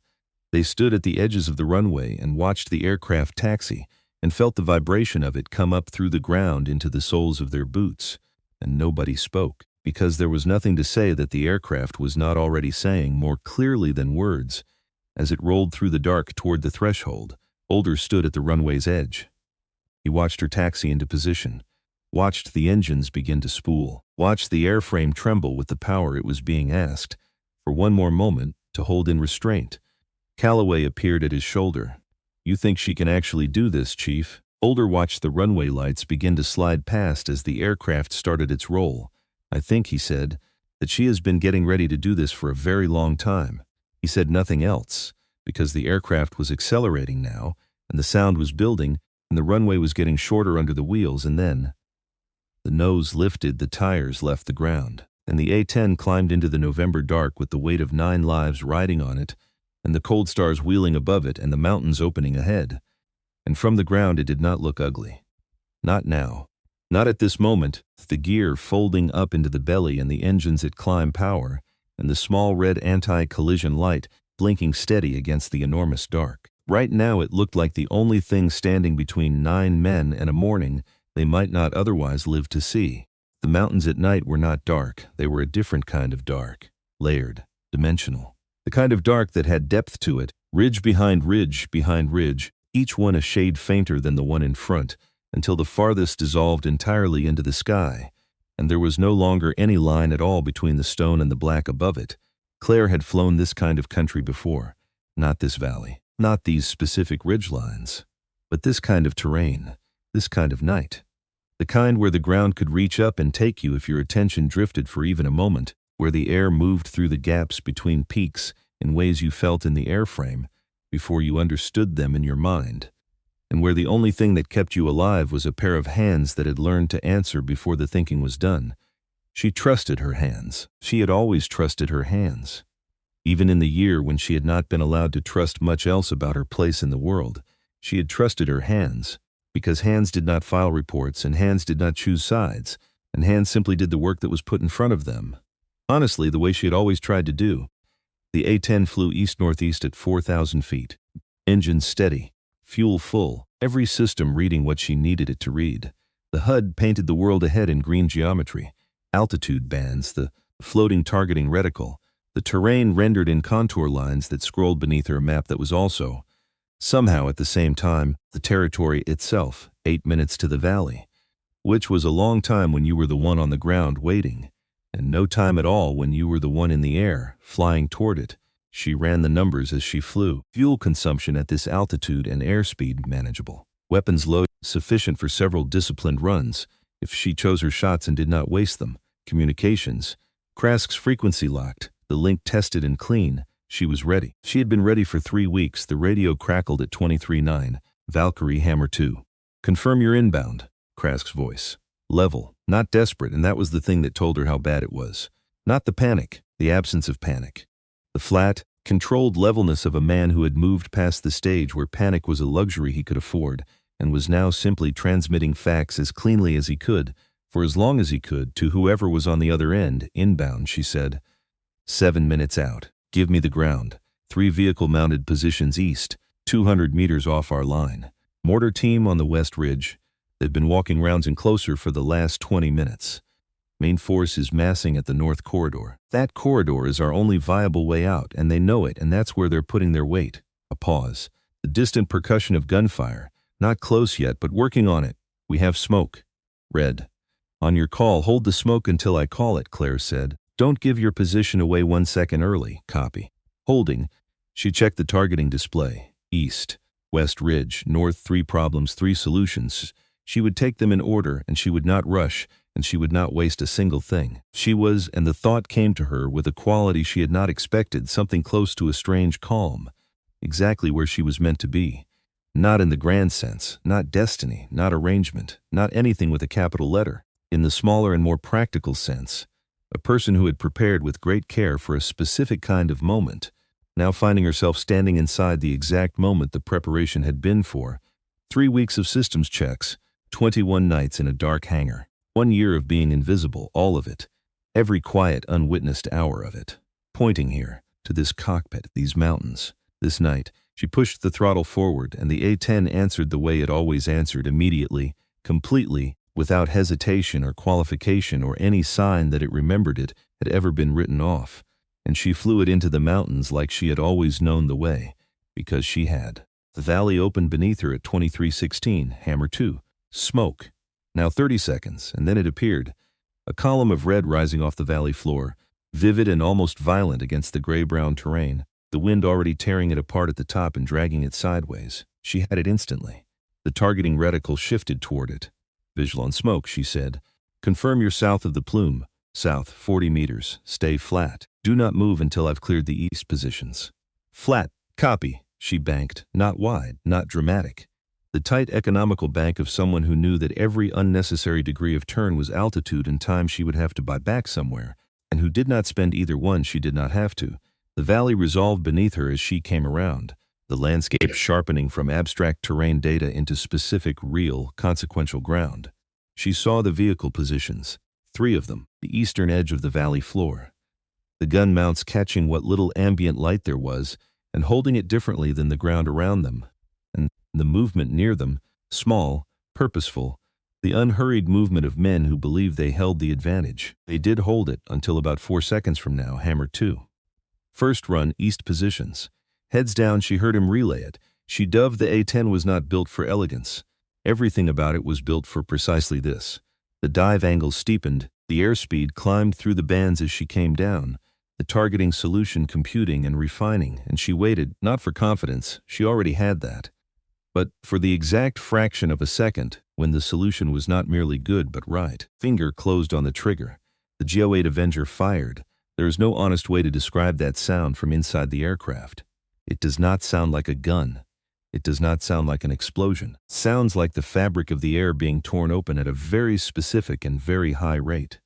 They stood at the edges of the runway and watched the aircraft taxi, and felt the vibration of it come up through the ground into the soles of their boots. And nobody spoke, because there was nothing to say that the aircraft was not already saying more clearly than words. As it rolled through the dark toward the threshold, Older stood at the runway's edge. He watched her taxi into position, watched the engines begin to spool, watched the airframe tremble with the power it was being asked, for one more moment, to hold in restraint. Calloway appeared at his shoulder. "You think she can actually do this, Chief?" Older watched the runway lights begin to slide past as the aircraft started its roll. "I think," he said, "that she has been getting ready to do this for a very long time." He said nothing else, because the aircraft was accelerating now, and the sound was building, and the runway was getting shorter under the wheels, and then the nose lifted, the tires left the ground, and the A-10 climbed into the November dark with the weight of 9 lives riding on it, and the cold stars wheeling above it and the mountains opening ahead. And from the ground it did not look ugly. Not now. Not at this moment, the gear folding up into the belly and the engines at climb power, and the small red anti-collision light blinking steady against the enormous dark. Right now it looked like the only thing standing between 9 men and a morning they might not otherwise live to see. The mountains at night were not dark. They were a different kind of dark, layered, dimensional. The kind of dark that had depth to it, ridge behind ridge, each one a shade fainter than the one in front, until the farthest dissolved entirely into the sky, and there was no longer any line at all between the stone and the black above it. Claire had flown this kind of country before, not this valley, not these specific ridge lines, but this kind of terrain, this kind of night. The kind where the ground could reach up and take you if your attention drifted for even a moment, where the air moved through the gaps between peaks in ways you felt in the airframe before you understood them in your mind, and where the only thing that kept you alive was a pair of hands that had learned to answer before the thinking was done. She trusted her hands. She had always trusted her hands. Even in the year when she had not been allowed to trust much else about her place in the world, she had trusted her hands, because hands did not file reports and hands did not choose sides, and hands simply did the work that was put in front of them. Honestly, the way she had always tried to do. The A-10 flew east-northeast at 4,000 feet. Engines steady, fuel full, every system reading what she needed it to read. The HUD painted the world ahead in green geometry, altitude bands, the floating targeting reticle, the terrain rendered in contour lines that scrolled beneath her map that was also, somehow at the same time, the territory itself, 8 minutes to the valley, which was a long time when you were the one on the ground waiting, and no time at all when you were the one in the air, flying toward it. She ran the numbers as she flew. Fuel consumption at this altitude and airspeed manageable. Weapons load sufficient for several disciplined runs, if she chose her shots and did not waste them. Communications. CRASC's frequency locked, the link tested and clean. She was ready. She had been ready for 3 weeks. The radio crackled at 23.9. Valkyrie Hammer 2. "Confirm your inbound," CRASC's voice. Level, not desperate, and that was the thing that told her how bad it was. Not the panic, the absence of panic. The flat, controlled levelness of a man who had moved past the stage where panic was a luxury he could afford, and was now simply transmitting facts as cleanly as he could, for as long as he could, to whoever was on the other end. Inbound, she said. 7 minutes out. Give me the ground. 3 vehicle-mounted positions east, 200 meters off our line. Mortar team on the west ridge. They've been walking rounds and closer for the last 20 minutes. Main force is massing at the north corridor. That corridor is our only viable way out, and they know it, and that's where they're putting their weight. A pause. The distant percussion of gunfire. Not close yet, but working on it. We have smoke. Red. On your call, hold the smoke until I call it, Claire said. Don't give your position away 1 second early. Copy. Holding. She checked the targeting display. East. West Ridge. North. 3 problems, 3 solutions. She would take them in order, and she would not rush, and she would not waste a single thing. She was, and the thought came to her with a quality she had not expected, something close to a strange calm. Exactly where she was meant to be. Not in the grand sense, not destiny, not arrangement, not anything with a capital letter. In the smaller and more practical sense, a person who had prepared with great care for a specific kind of moment, now finding herself standing inside the exact moment the preparation had been for. 3 weeks of systems checks, 21 nights in a dark hangar, 1 year of being invisible, all of it, every quiet, unwitnessed hour of it. Pointing here, to this cockpit, these mountains. This night, she pushed the throttle forward, and the A-10 answered the way it always answered, immediately, completely, without hesitation or qualification or any sign that it remembered it had ever been written off. And she flew it into the mountains like she had always known the way, because she had. The valley opened beneath her at 2316, hammer 2. Smoke. Now 30 seconds, and then it appeared. A column of red rising off the valley floor, vivid and almost violent against the gray-brown terrain, the wind already tearing it apart at the top and dragging it sideways. She had it instantly. The targeting reticle shifted toward it. Visual on smoke, she said. Confirm you're south of the plume. South, 40 meters. Stay flat. Do not move until I've cleared the east positions. Flat. Copy. She banked. Not wide, not dramatic. The tight economical bank of someone who knew that every unnecessary degree of turn was altitude and time she would have to buy back somewhere, and who did not spend either one she did not have to. The valley resolved beneath her as she came around, the landscape sharpening from abstract terrain data into specific, real, consequential ground. She saw the vehicle positions, 3 of them, the eastern edge of the valley floor. The gun mounts catching what little ambient light there was and holding it differently than the ground around them. And the movement near them, small, purposeful, the unhurried movement of men who believed they held the advantage. They did hold it until about 4 seconds from now, hammer 2. First run, east positions. Heads down, she heard him relay it. She dove the A-10 was not built for elegance. Everything about it was built for precisely this. The dive angle steepened, the airspeed climbed through the bands as she came down, the targeting solution computing and refining, and she waited, not for confidence, she already had that, but for the exact fraction of a second when the solution was not merely good but right. Finger closed on the trigger. The GO-8 Avenger fired. There is no honest way to describe that sound from inside the aircraft. It does not sound like a gun. It does not sound like an explosion. It sounds like the fabric of the air being torn open at a very specific and very high rate.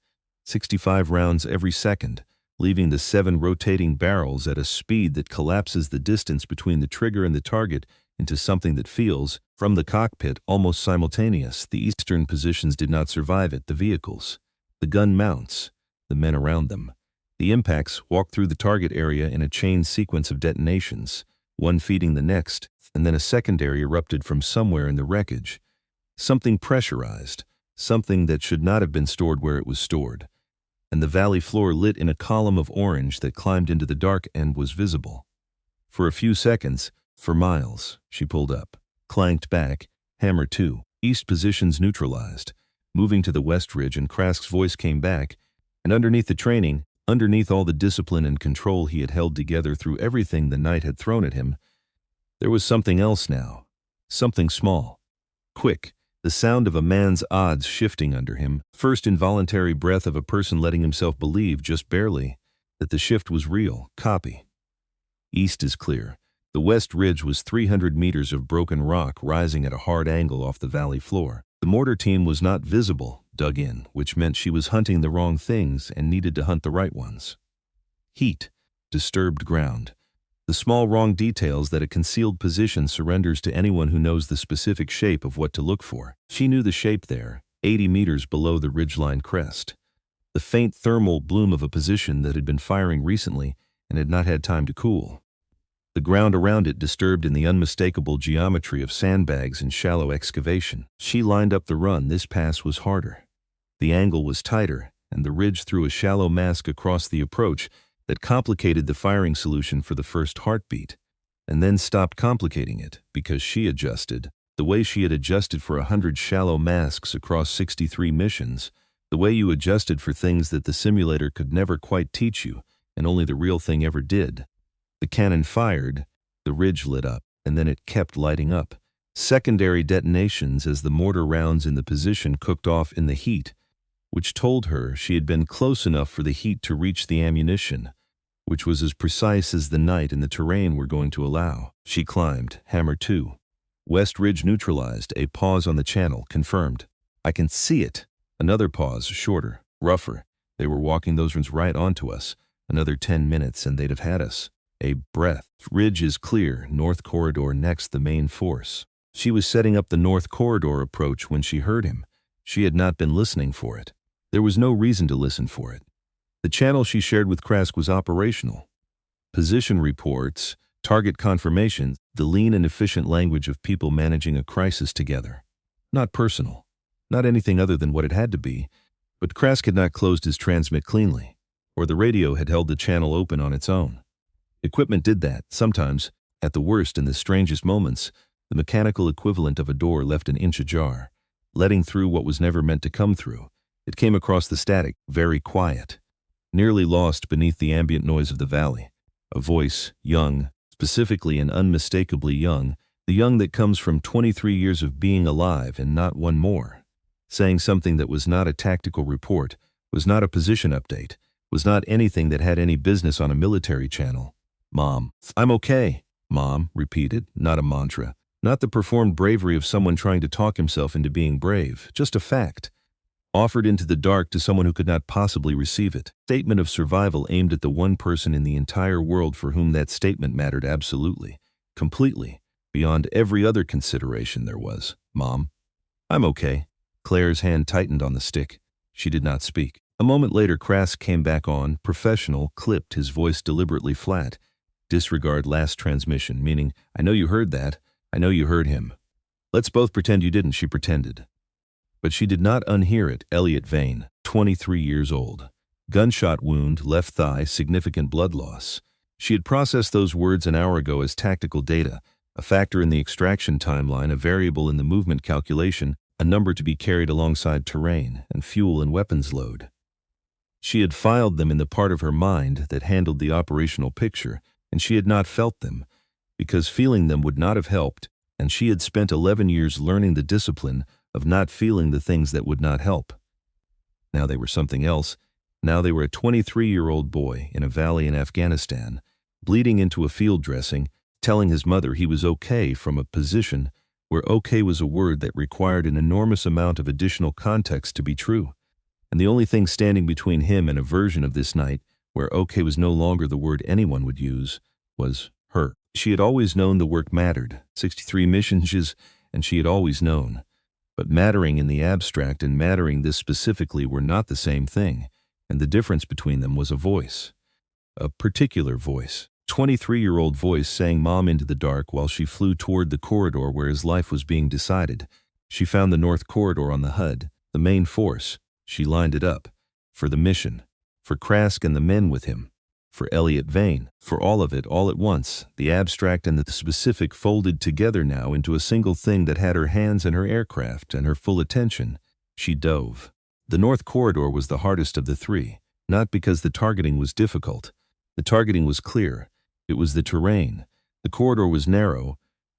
65 rounds every second, leaving the 7 rotating barrels at a speed that collapses the distance between the trigger and the target into something that feels, from the cockpit, almost simultaneous. The eastern positions did not survive it, the vehicles. The gun mounts, the men around them. The impacts walked through the target area in a chain sequence of detonations, one feeding the next, and then a secondary erupted from somewhere in the wreckage. Something pressurized, something that should not have been stored where it was stored. And the valley floor lit in a column of orange that climbed into the dark and was visible. For a few seconds, for miles, she pulled up, clanked back, hammer 2, east positions neutralized, moving to the west ridge, and Krask's voice came back, and underneath the training, underneath all the discipline and control he had held together through everything the night had thrown at him, there was something else now, something small, quick, the sound of a man's odds shifting under him, first involuntary breath of a person letting himself believe, just barely, that the shift was real. Copy. East is clear. The west ridge was 300 meters of broken rock rising at a hard angle off the valley floor. The mortar team was not visible, dug in, which meant she was hunting the wrong things and needed to hunt the right ones. Heat, disturbed ground. The small wrong details that a concealed position surrenders to anyone who knows the specific shape of what to look for. She knew the shape there, 80 meters below the ridgeline crest. The faint thermal bloom of a position that had been firing recently and had not had time to cool. The ground around it disturbed in the unmistakable geometry of sandbags and shallow excavation. She lined up the run. This pass was harder. The angle was tighter, and the Ridge threw a shallow mask across the approach that complicated the firing solution for the first heartbeat, and then stopped complicating it because she adjusted, the way she had adjusted for 100 shallow masks across 63 missions, the way you adjusted for things that the simulator could never quite teach you, and only the real thing ever did. The cannon fired, the Ridge lit up, and then it kept lighting up. Secondary detonations as the mortar rounds in the position cooked off in the heat, which told her she had been close enough for the heat to reach the ammunition, which was as precise as the night and the terrain were going to allow. She climbed, hammer 2. West Ridge neutralized, a pause on the channel, confirmed. I can see it. Another pause, shorter, rougher. They were walking those runs right onto us. Another 10 minutes and they'd have had us. A breath. Ridge is clear, North Corridor next the main force. She was setting up the North Corridor approach when she heard him. She had not been listening for it. There was no reason to listen for it. The channel she shared with Krask was operational. Position reports, target confirmation, the lean and efficient language of people managing a crisis together. Not personal. Not anything other than what it had to be, but Krask had not closed his transmit cleanly, or the radio had held the channel open on its own. Equipment did that, sometimes, at the worst in the strangest moments, the mechanical equivalent of a door left an inch ajar, letting through what was never meant to come through. It came across the static, very quiet, nearly lost beneath the ambient noise of the valley. A voice, young, specifically and unmistakably young, the young that comes from 23 years of being alive and not one more, saying something that was not a tactical report, was not a position update, was not anything that had any business on a military channel. Mom. I'm okay, Mom repeated, not a mantra, not the performed bravery of someone trying to talk himself into being brave, just a fact, offered into the dark to someone who could not possibly receive it. Statement of survival aimed at the one person in the entire world for whom that statement mattered absolutely, completely, beyond every other consideration there was. Mom. I'm okay. Claire's hand tightened on the stick. She did not speak. A moment later, Krask came back on, professional, clipped, his voice deliberately flat. Disregard last transmission, meaning, I know you heard that. I know you heard him. Let's both pretend you didn't, she pretended. But she did not unhear it. Elliot Vane, 23 years old. Gunshot wound, left thigh, significant blood loss. She had processed those words an hour ago as tactical data, a factor in the extraction timeline, a variable in the movement calculation, a number to be carried alongside terrain and fuel and weapons load. She had filed them in the part of her mind that handled the operational picture, and she had not felt them, because feeling them would not have helped, and she had spent 11 years learning the discipline of not feeling the things that would not help. Now they were something else. Now they were a 23-year-old boy in a valley in Afghanistan, bleeding into a field dressing, telling his mother he was okay from a position where okay was a word that required an enormous amount of additional context to be true. And the only thing standing between him and a version of this night, where okay was no longer the word anyone would use, was her. She had always known the work mattered, 63 missions, and she had always known. But mattering in the abstract and mattering this specifically were not the same thing, and the difference between them was a voice. A particular voice. 23-year-old voice saying Mom into the dark while she flew toward the corridor where his life was being decided. She found the North Corridor on the HUD, the main force. She lined it up. For the mission. For Krask and the men with him. For Elliot Vane. For all of it, all at once, the abstract and the specific folded together now into a single thing that had her hands and her aircraft and her full attention. She dove. The North Corridor was the hardest of the three, not because the targeting was difficult. The targeting was clear. It was the terrain. The corridor was narrow,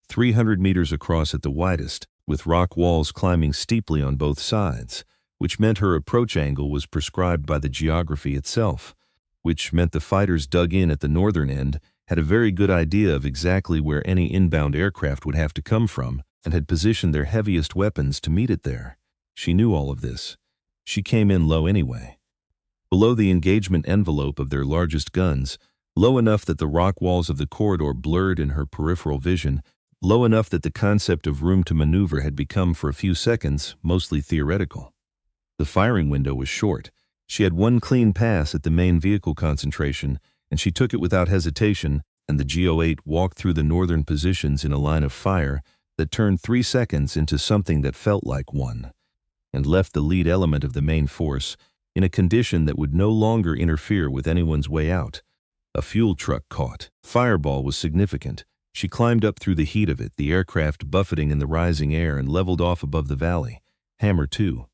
300 meters across at the widest, with rock walls climbing steeply on both sides, which meant her approach angle was prescribed by the geography itself, which meant the fighters dug in at the northern end had a very good idea of exactly where any inbound aircraft would have to come from and had positioned their heaviest weapons to meet it there. She knew all of this. She came in low anyway. Below the engagement envelope of their largest guns, low enough that the rock walls of the corridor blurred in her peripheral vision, low enough that the concept of room to maneuver had become for a few seconds mostly theoretical. The firing window was short. She had one clean pass at the main vehicle concentration, and she took it without hesitation, and the GO-8 walked through the northern positions in a line of fire that turned 3 seconds into something that felt like one, and left the lead element of the main force, in a condition that would no longer interfere with anyone's way out. A fuel truck caught. Fireball was significant. She climbed up through the heat of it, the aircraft buffeting in the rising air, and leveled off above the valley. Hammer 2.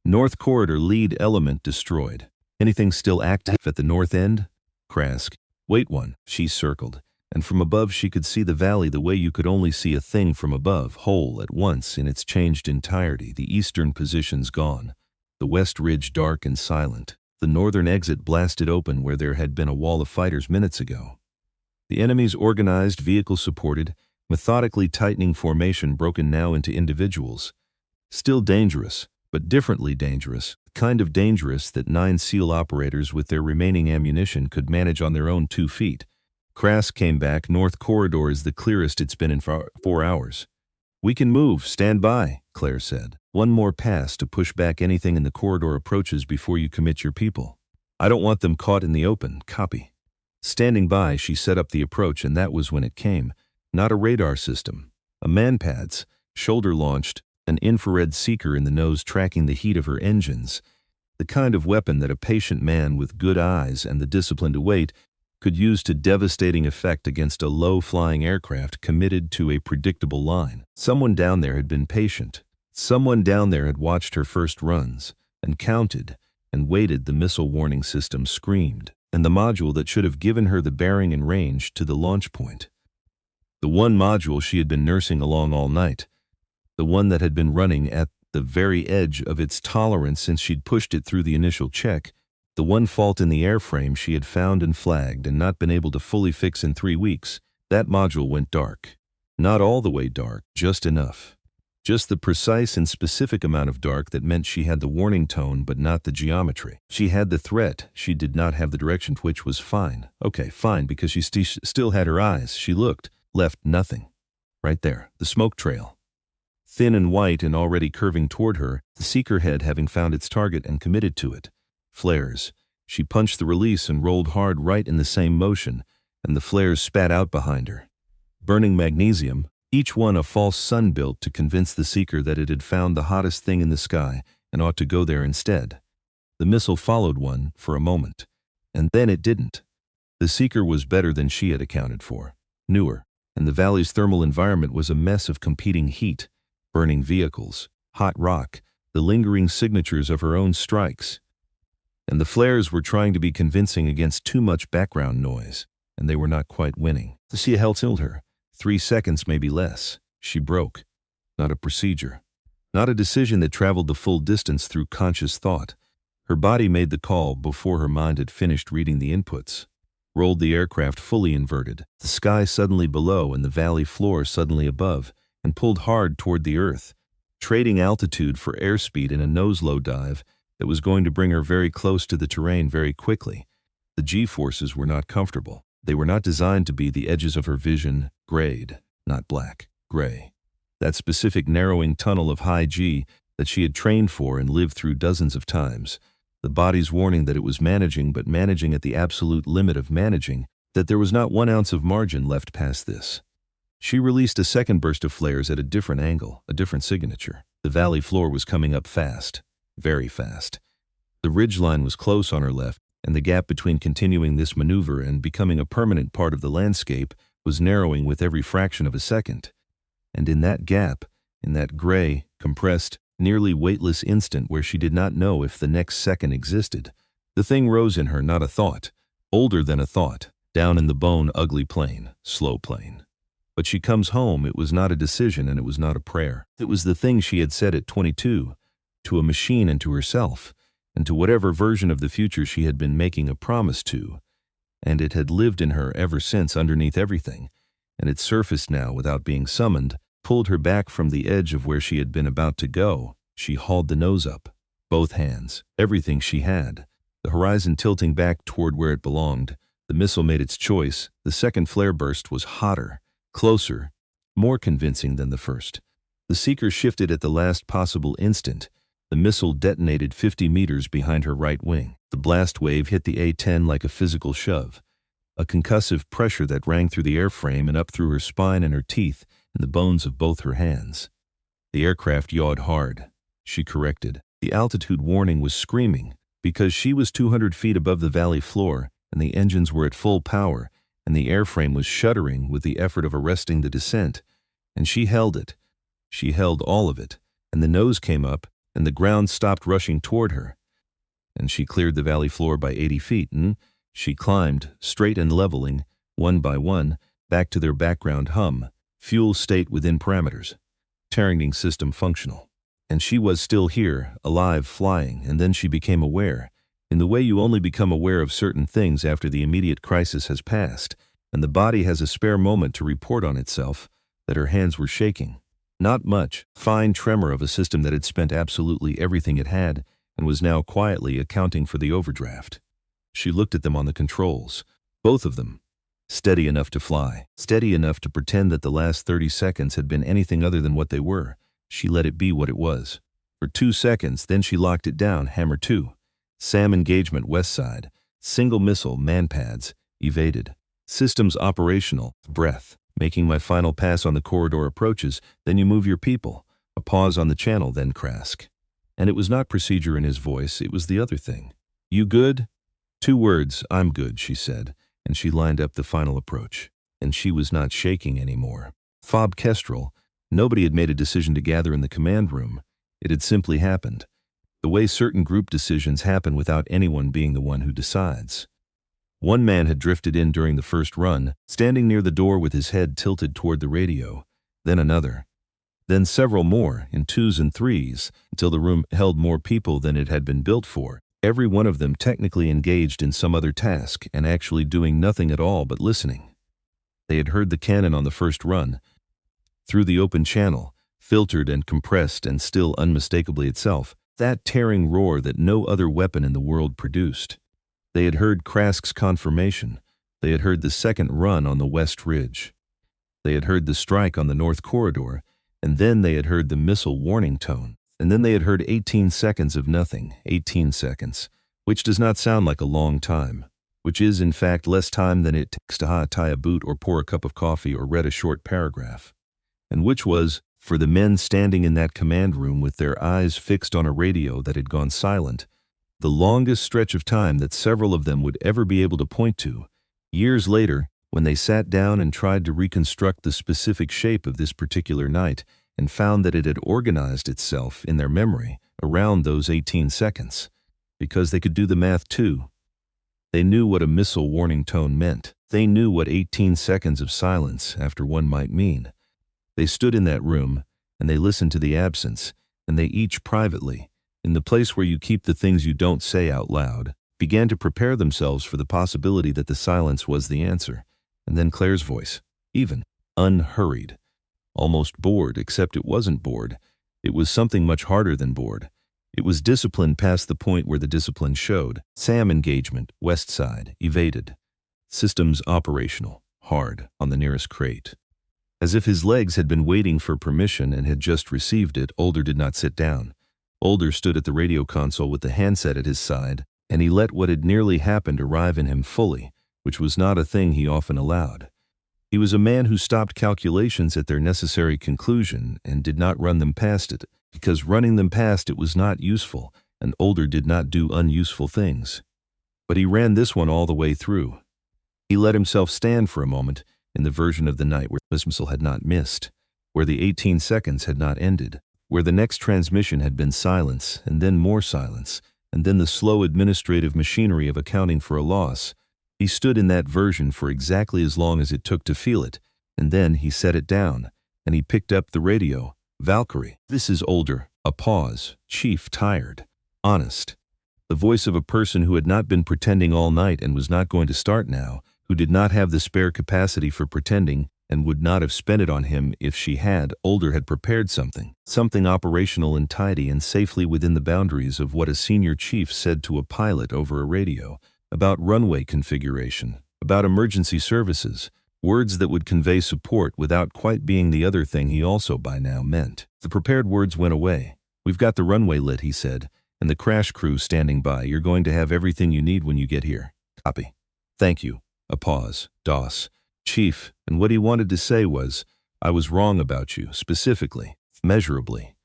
North Corridor lead element destroyed. Anything still active at the north end? Krask. Wait one. She circled. And from above she could see the valley the way you could only see a thing from above, whole at once in its changed entirety, the eastern positions gone. The west ridge dark and silent. The northern exit blasted open where there had been a wall of fighters minutes ago. The enemy's organized, vehicle-supported, methodically tightening formation broken now into individuals. Still dangerous, but differently dangerous, the kind of dangerous that 9 SEAL operators with their remaining ammunition could manage on their own 2 feet. Krask came back. North Corridor is the clearest it's been in 4 hours. We can move. Stand by, Claire said. One more pass to push back anything in the corridor approaches before you commit your people. I don't want them caught in the open. Copy. Standing by, she set up the approach, and that was when it came. Not a radar system. A manpads, shoulder-launched, an infrared seeker in the nose tracking the heat of her engines. The kind of weapon that a patient man with good eyes and the discipline to wait could use to devastating effect against a low-flying aircraft committed to a predictable line. Someone down there had been patient. Someone down there had watched her first runs, and counted, and waited. The missile warning system screamed, and the module that should have given her the bearing and range to the launch point. The one module she had been nursing along all night. The one that had been running at the very edge of its tolerance since she'd pushed it through the initial check. The one fault in the airframe she had found and flagged and not been able to fully fix in 3 weeks. That module went dark. Not all the way dark, just enough. Just the precise and specific amount of dark that meant she had the warning tone but not the geometry. She had the threat, she did not have the direction, which was fine. Okay, fine, because she still had her eyes. She looked, left nothing. Right there, the smoke trail. Thin and white and already curving toward her, the seeker head having found its target and committed to it. Flares. She punched the release and rolled hard right in the same motion, and the flares spat out behind her. Burning magnesium, each one a false sun built to convince the seeker that it had found the hottest thing in the sky and ought to go there instead. The missile followed one for a moment, and then it didn't. The seeker was better than she had accounted for, newer, and the valley's thermal environment was a mess of competing heat, burning vehicles, hot rock, the lingering signatures of her own strikes. And the flares were trying to be convincing against too much background noise, and they were not quite winning. The sea held her. 3 seconds, maybe less. She broke. Not a procedure. Not a decision that traveled the full distance through conscious thought. Her body made the call before her mind had finished reading the inputs. Rolled the aircraft fully inverted, the sky suddenly below and the valley floor suddenly above, and pulled hard toward the earth, trading altitude for airspeed in a nose-low dive that was going to bring her very close to the terrain very quickly. The G-forces were not comfortable. They were not designed to be the edges of her vision, grayed, not black, gray. That specific narrowing tunnel of high G that she had trained for and lived through dozens of times. The body's warning that it was managing, but managing at the absolute limit of managing, that there was not 1 ounce of margin left past this. She released a second burst of flares at a different angle, a different signature. The valley floor was coming up fast. Very fast. The ridgeline was close on her left, and the gap between continuing this maneuver and becoming a permanent part of the landscape was narrowing with every fraction of a second. And in that gap, in that gray, compressed, nearly weightless instant where she did not know if the next second existed, the thing rose in her, not a thought, older than a thought, down in the bone ugly plane, slow plane. But she comes home, it was not a decision and it was not a prayer. It was the thing she had said at 22, to a machine and to herself, and to whatever version of the future she had been making a promise to, and it had lived in her ever since underneath everything, and it surfaced now without being summoned, pulled her back from the edge of where she had been about to go. She hauled the nose up, both hands, everything she had, the horizon tilting back toward where it belonged. The missile made its choice. The second flare burst was hotter, closer, more convincing than the first. The seeker shifted at the last possible instant. The missile detonated 50 meters behind her right wing. The blast wave hit the A-10 like a physical shove, a concussive pressure that rang through the airframe and up through her spine and her teeth and the bones of both her hands. The aircraft yawed hard. She corrected. The altitude warning was screaming, because she was 200 feet above the valley floor, and the engines were at full power, and the airframe was shuddering with the effort of arresting the descent. And she held it. She held all of it, and the nose came up, and the ground stopped rushing toward her. And she cleared the valley floor by 80 feet, and she climbed, straight and leveling, one by one, back to their background hum, fuel state within parameters, Targeting system functional. And she was still here, alive, flying, and then she became aware, in the way you only become aware of certain things after the immediate crisis has passed, and the body has a spare moment to report on itself, that her hands were shaking. Not much, fine tremor of a system that had spent absolutely everything it had, and was now quietly accounting for the overdraft. She looked at them on the controls, both of them. Steady enough to fly, steady enough to pretend that the last 30 seconds had been anything other than what they were. She let it be what it was. For 2 seconds, then she locked it down, hammer 2. SAM engagement west side, single missile, manpads, evaded. Systems operational, breath. Making my final pass on the corridor approaches, then you move your people. A pause on the channel, then Krask. And it was not procedure in his voice, it was the other thing. You good? 2 words, I'm good, she said, and she lined up the final approach. And she was not shaking anymore. Fob Kestrel. Nobody had made a decision to gather in the command room. It had simply happened. The way certain group decisions happen without anyone being the one who decides. One man had drifted in during the first run, standing near the door with his head tilted toward the radio. Then another. Then several more, in 2s and 3s, until the room held more people than it had been built for. Every one of them technically engaged in some other task and actually doing nothing at all but listening. They had heard the cannon on the first run, through the open channel, filtered and compressed and still unmistakably itself, that tearing roar that no other weapon in the world produced. They had heard Krask's confirmation. They had heard the second run on the West Ridge. They had heard the strike on the North Corridor, and then they had heard the missile warning tone. And then they had heard 18 seconds of nothing, 18 seconds, which does not sound like a long time, which is in fact less time than it takes to tie a boot or pour a cup of coffee or read a short paragraph. And which was, for the men standing in that command room with their eyes fixed on a radio that had gone silent, the longest stretch of time that several of them would ever be able to point to, years later, when they sat down and tried to reconstruct the specific shape of this particular night and found that it had organized itself in their memory around those 18 seconds, because they could do the math too. They knew what a missile warning tone meant. They knew what 18 seconds of silence after one might mean. They stood in that room, and they listened to the absence, and they each privately, in the place where you keep the things you don't say out loud, began to prepare themselves for the possibility that the silence was the answer. And then Claire's voice, even, unhurried, almost bored, except it wasn't bored. It was something much harder than bored. It was discipline past the point where the discipline showed. SAM engagement, west side, evaded. Systems operational, hard, on the nearest crate. As if his legs had been waiting for permission and had just received it, Older did not sit down. Older stood at the radio console with the handset at his side, and he let what had nearly happened arrive in him fully, which was not a thing he often allowed. He was a man who stopped calculations at their necessary conclusion and did not run them past it, because running them past it was not useful, and Older did not do unuseful things. But he ran this one all the way through. He let himself stand for a moment in the version of the night where this missile had not missed, where the 18 seconds had not ended, where the next transmission had been silence, and then more silence, and then the slow administrative machinery of accounting for a loss. He stood in that version for exactly as long as it took to feel it, and then he set it down, and he picked up the radio. Valkyrie. This is Older. A pause. Chief, tired. Honest. The voice of a person who had not been pretending all night and was not going to start now, who did not have the spare capacity for pretending and would not have spent it on him if she had. Older had prepared something operational and tidy and safely within the boundaries of what a senior chief said to a pilot over a radio, about runway configuration, about emergency services, words that would convey support without quite being the other thing he also by now meant. The prepared words went away. We've got the runway lit, he said, and the crash crew standing by. You're going to have everything you need when you get here. Copy. Thank you. A pause. DOS. Chief, and what he wanted to say was, I was wrong about you, specifically, measurably,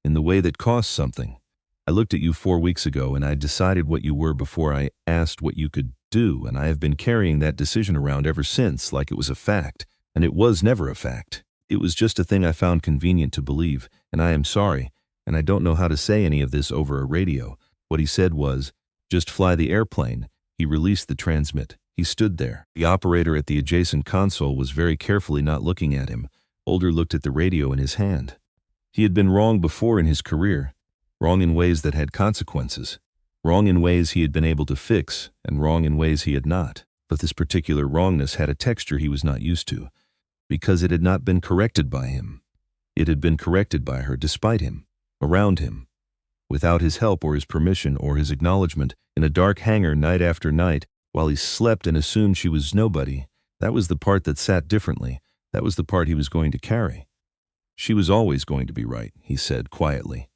in the way that cost something. I looked at you 4 weeks ago and I decided what you were before I asked what you could do, and I have been carrying that decision around ever since like it was a fact, and it was never a fact. It was just a thing I found convenient to believe, and I am sorry, and I don't know how to say any of this over a radio. What he said was, just fly the airplane. He released the transmit. He stood there. The operator at the adjacent console was very carefully not looking at him. Older looked at the radio in his hand. He had been wrong before in his career, wrong in ways that had consequences, wrong in ways he had been able to fix, and wrong in ways he had not. But this particular wrongness had a texture he was not used to, because it had not been corrected by him. It had been corrected by her despite him, around him, without his help or his permission or his acknowledgement, in a dark hangar night after night, while he slept and assumed she was nobody. That was the part that sat differently. That was the part he was going to carry. She was always going to be right, he said quietly.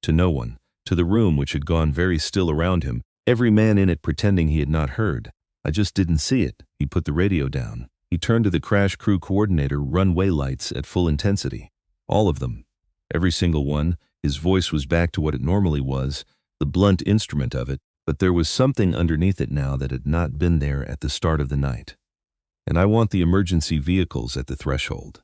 To no one, to the room which had gone very still around him, every man in it pretending he had not heard. I just didn't see it. He put the radio down. He turned to the crash crew coordinator runway lights at full intensity. All of them. Every single one. His voice was back to what it normally was, the blunt instrument of it, but there was something underneath it now that had not been there at the start of the night. And I want the emergency vehicles at the threshold.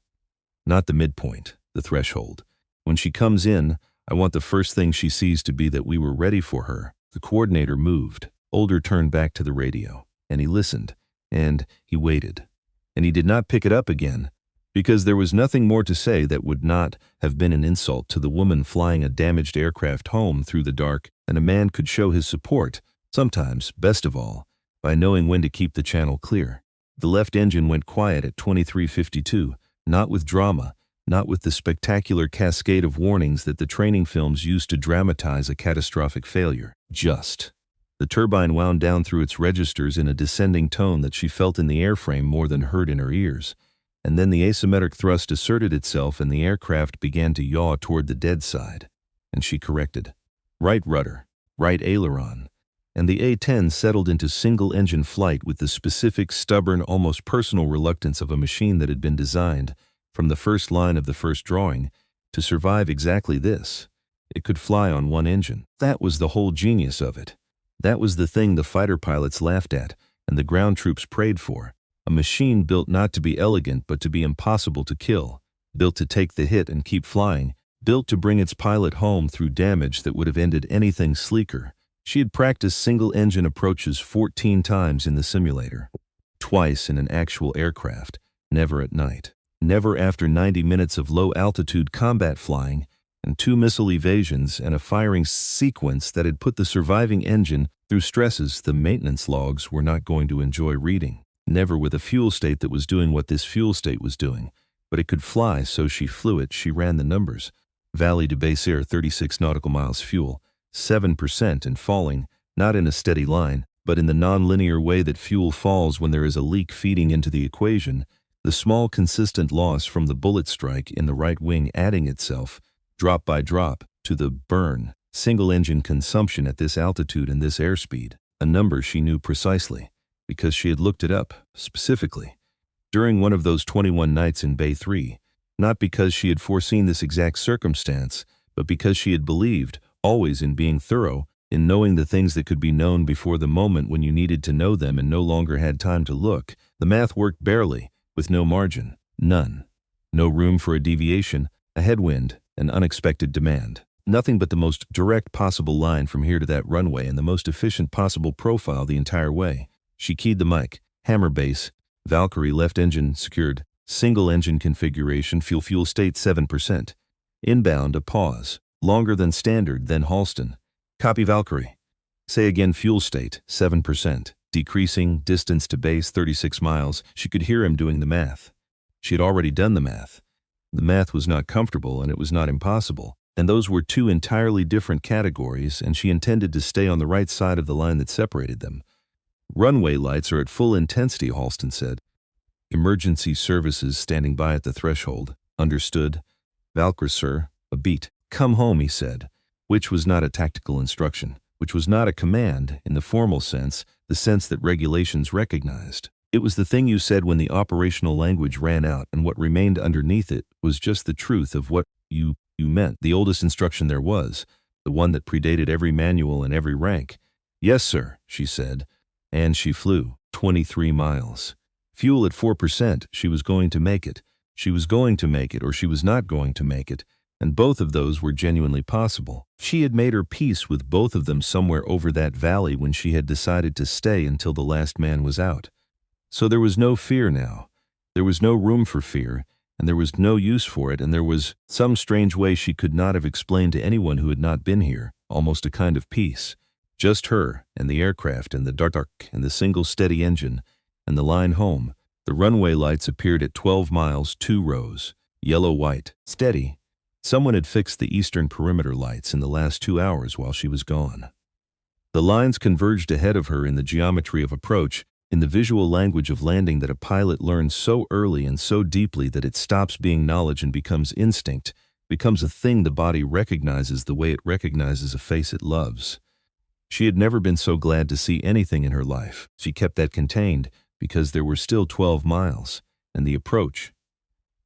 Not the midpoint, the threshold. When she comes in, I want the first thing she sees to be that we were ready for her. The coordinator moved. Older turned back to the radio, and he listened, and he waited. And he did not pick it up again, because there was nothing more to say that would not have been an insult to the woman flying a damaged aircraft home through the dark, and a man could show his support, sometimes, best of all, by knowing when to keep the channel clear. The left engine went quiet at 23:52, not with drama, not with the spectacular cascade of warnings that the training films used to dramatize a catastrophic failure. Just. The turbine wound down through its registers in a descending tone that she felt in the airframe more than heard in her ears. And then the asymmetric thrust asserted itself and the aircraft began to yaw toward the dead side. And she corrected. Right rudder, right aileron. And the A-10 settled into single-engine flight with the specific, stubborn, almost personal reluctance of a machine that had been designed, from the first line of the first drawing, to survive exactly this. It could fly on one engine. That was the whole genius of it. That was the thing the fighter pilots laughed at and the ground troops prayed for. A machine built not to be elegant but to be impossible to kill, built to take the hit and keep flying, built to bring its pilot home through damage that would have ended anything sleeker. She had practiced single-engine approaches 14 times in the simulator, twice in an actual aircraft, never at night, never after 90 minutes of low-altitude combat flying, and 2 missile evasions and a firing sequence that had put the surviving engine through stresses the maintenance logs were not going to enjoy reading. Never with a fuel state that was doing what this fuel state was doing. But it could fly, so she flew it. She ran the numbers. Valley to base air 36 nautical miles fuel, 7% and falling, not in a steady line, but in the non-linear way that fuel falls when there is a leak feeding into the equation, the small consistent loss from the bullet strike in the right wing adding itself, drop by drop, to the burn, single-engine consumption at this altitude and this airspeed, a number she knew precisely, because she had looked it up, specifically, during one of those 21 nights in Bay 3, not because she had foreseen this exact circumstance, but because she had believed, always in being thorough, in knowing the things that could be known before the moment when you needed to know them and no longer had time to look. The math worked barely, with no margin, none. No room for a deviation, a headwind, an unexpected demand. Nothing but the most direct possible line from here to that runway and the most efficient possible profile the entire way. She keyed the mic. Hammer base. Valkyrie left engine secured. Single engine configuration. Fuel state 7%. Inbound a pause. Longer than standard, then Halston. Copy Valkyrie. Say again fuel state 7%. Decreasing. Distance to base 36 miles. She could hear him doing the math. She had already done the math. The math was not comfortable and it was not impossible. And those were 2 entirely different categories, and she intended to stay on the right side of the line that separated them. Runway lights are at full intensity, Halston said. Emergency services standing by at the threshold. Understood. Valkyrie, sir. A beat. Come home, he said, which was not a tactical instruction, which was not a command in the formal sense, the sense that regulations recognized. It was the thing you said when the operational language ran out, and what remained underneath it was just the truth of what you meant, the oldest instruction there was, the one that predated every manual and every rank. "Yes, sir," she said, and she flew 23 miles. Fuel at 4%, she was going to make it. She was going to make it, or she was not going to make it, and both of those were genuinely possible. She had made her peace with both of them somewhere over that valley when she had decided to stay until the last man was out. So there was no fear now. There was no room for fear, and there was no use for it, and there was some strange way she could not have explained to anyone who had not been here, almost a kind of peace. Just her, and the aircraft, and the dark, and the single steady engine, and the line home. The runway lights appeared at 12 miles, 2 rows, yellow-white, steady. Someone had fixed the eastern perimeter lights in the last 2 hours while she was gone. The lines converged ahead of her in the geometry of approach, in the visual language of landing that a pilot learns so early and so deeply that it stops being knowledge and becomes instinct, becomes a thing the body recognizes the way it recognizes a face it loves. She had never been so glad to see anything in her life. She kept that contained because there were still 12 miles, and the approach.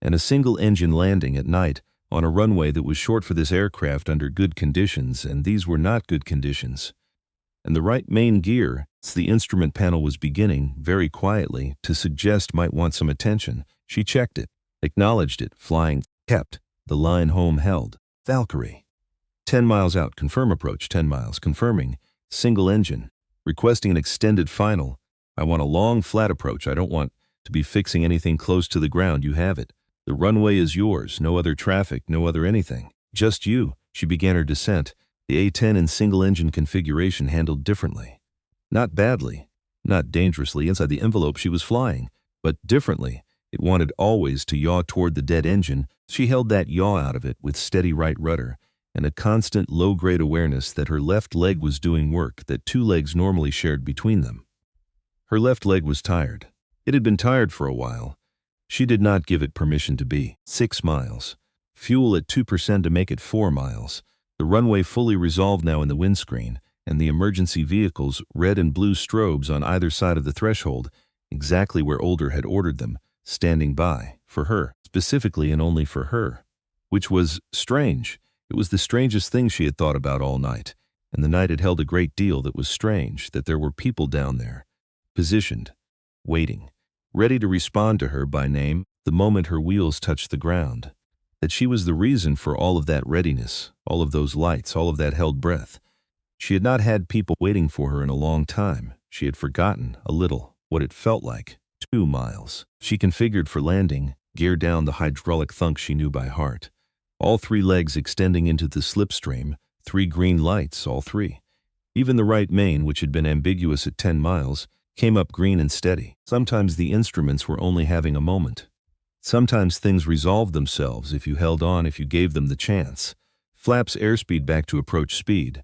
And a single-engine landing at night on a runway that was short for this aircraft under good conditions, and these were not good conditions. And the right main gear, the instrument panel was beginning, very quietly, to suggest might want some attention. She checked it, acknowledged it, flying, kept, the line home held. Valkyrie. 10 miles out, confirm approach, 10 miles, confirming, single engine, requesting an extended final. I want a long, flat approach. I don't want to be fixing anything close to the ground. You have it. The runway is yours, no other traffic, no other anything. Just you. She began her descent. The A-10 in single-engine configuration handled differently. Not badly, not dangerously inside the envelope she was flying, but differently. It wanted always to yaw toward the dead engine. She held that yaw out of it with steady right rudder and a constant low-grade awareness that her left leg was doing work that two legs normally shared between them. Her left leg was tired. It had been tired for a while. She did not give it permission to be. 6 miles. Fuel at 2% to make it 4 miles. The runway fully resolved now in the windscreen, and the emergency vehicles, red and blue strobes on either side of the threshold, exactly where Older had ordered them, standing by, for her, specifically and only for her. Which was strange. It was the strangest thing she had thought about all night, and the night had held a great deal that was strange, that there were people down there, positioned, waiting, ready to respond to her by name the moment her wheels touched the ground. That she was the reason for all of that readiness, all of those lights, all of that held breath. She had not had people waiting for her in a long time. She had forgotten, a little, what it felt like. 2 miles. She configured for landing, gear down the hydraulic thunk she knew by heart. All 3 legs extending into the slipstream, 3 green lights, all 3. Even the right main, which had been ambiguous at 10 miles, came up green and steady. Sometimes the instruments were only having a moment. Sometimes things resolved themselves if you held on, if you gave them the chance. Flaps airspeed back to approach speed.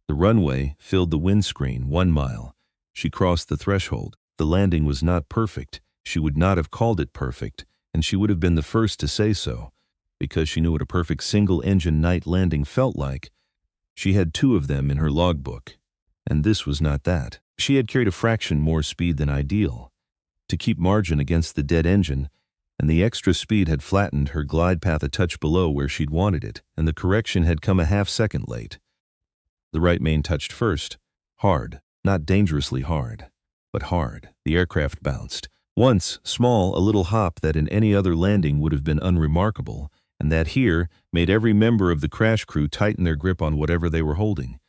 The runway filled the windscreen, 1 mile. She crossed the threshold. The landing was not perfect. She would not have called it perfect, and she would have been the first to say so, because she knew what a perfect single-engine night landing felt like. She had 2 of them in her logbook, and this was not that. She had carried a fraction more speed than ideal, to keep margin against the dead engine, and the extra speed had flattened her glide path a touch below where she'd wanted it, and the correction had come a half-second late. The right main touched first. Hard. Not dangerously hard, but hard. The aircraft bounced. Once, small, a little hop that in any other landing would have been unremarkable, and that here made every member of the crash crew tighten their grip on whatever they were holding.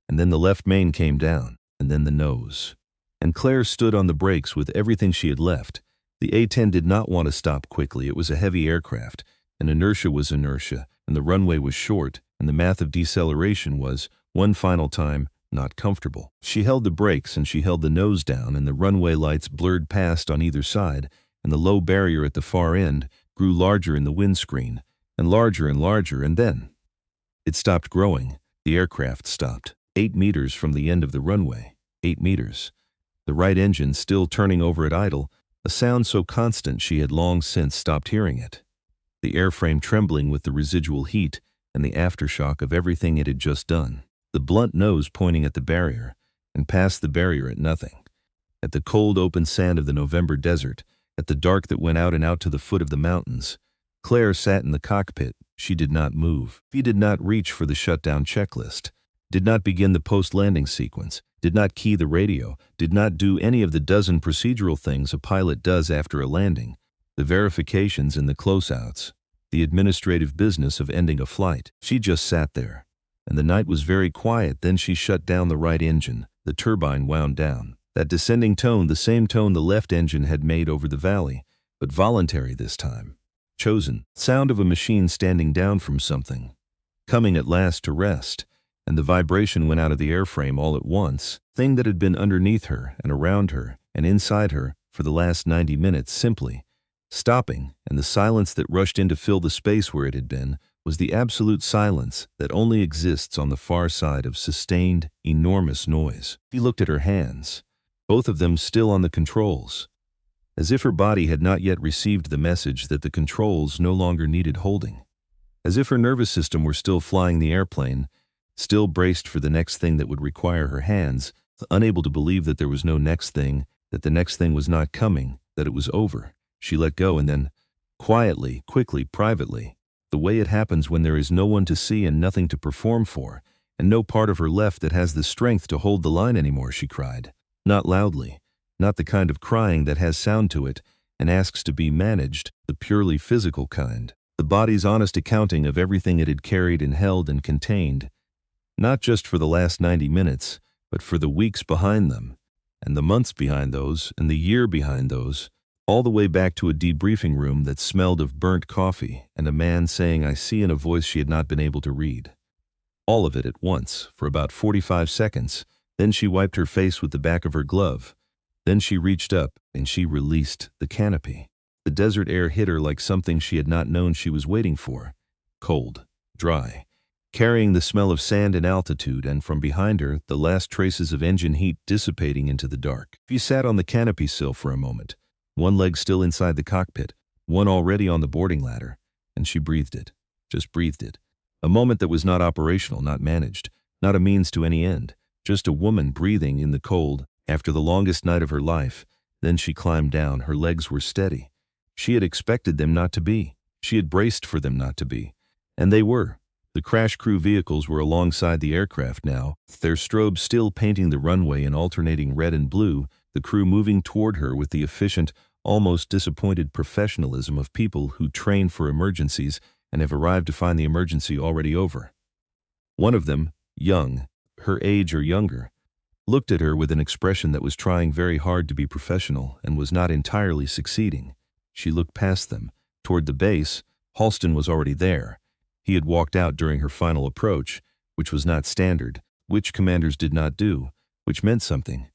And then the left main came down, and then the nose. And Claire stood on the brakes with everything she had left. The A-10 did not want to stop quickly. It was a heavy aircraft, and inertia was inertia, and the runway was short, and the math of deceleration was, one final time, not comfortable. She held the brakes, and she held the nose down, and the runway lights blurred past on either side, and the low barrier at the far end grew larger in the windscreen, and larger, and then it stopped growing. The aircraft stopped. 8 meters from the end of the runway. 8 meters. The right engine still turning over at idle, a sound so constant she had long since stopped hearing it. The airframe trembling with the residual heat and the aftershock of everything it had just done. The blunt nose pointing at the barrier, and past the barrier at nothing. At the cold open sand of the November desert, at the dark that went out and out to the foot of the mountains. Claire sat in the cockpit, She did not move. He did not reach for the shutdown checklist, did not begin the post-landing sequence, did not key the radio, did not do any of the dozen procedural things a pilot does after a landing, the verifications and the closeouts, the administrative business of ending a flight. She just sat there. And the night was very quiet. Then she shut down the right engine. The turbine wound down. That descending tone, the same tone the left engine had made over the valley, but voluntary this time. Chosen. Sound of a machine standing down from something. Coming at last to rest. And the vibration went out of the airframe all at once. Thing that had been underneath her and around her and inside her for the last 90 minutes simply stopping, and the silence that rushed in to fill the space where it had been was the absolute silence that only exists on the far side of sustained, enormous noise. He looked at her hands, both of them still on the controls, as if her body had not yet received the message that the controls no longer needed holding, as if her nervous system were still flying the airplane, still braced for the next thing that would require her hands, unable to believe that there was no next thing, that the next thing was not coming, that it was over. She let go and then, quietly, quickly, privately, the way it happens when there is no one to see and nothing to perform for, and no part of her left that has the strength to hold the line anymore, she cried. Not loudly, not the kind of crying that has sound to it and asks to be managed, the purely physical kind. The body's honest accounting of everything it had carried and held and contained, not just for the last 90 minutes, but for the weeks behind them, and the months behind those, and the year behind those, all the way back to a debriefing room that smelled of burnt coffee and a man saying "I see" in a voice she had not been able to read. All of it at once, for about 45 seconds. Then she wiped her face with the back of her glove. Then she reached up and she released the canopy. The desert air hit her like something she had not known she was waiting for. Cold, dry, carrying the smell of sand and altitude, and from behind her, the last traces of engine heat dissipating into the dark. She sat on the canopy sill for a moment, one leg still inside the cockpit, one already on the boarding ladder, and she breathed it, just breathed it. A moment that was not operational, not managed, not a means to any end, just a woman breathing in the cold after the longest night of her life. Then she climbed down. Her legs were steady. She had expected them not to be. She had braced for them not to be. And they were. The crash crew vehicles were alongside the aircraft now, their strobes still painting the runway in alternating red and blue, the crew moving toward her with the efficient, almost disappointed professionalism of people who train for emergencies and have arrived to find the emergency already over. One of them, young, her age or younger, looked at her with an expression that was trying very hard to be professional and was not entirely succeeding. She looked past them. Toward the base, Halston was already there. He had walked out during her final approach, which was not standard, which commanders did not do, which meant something.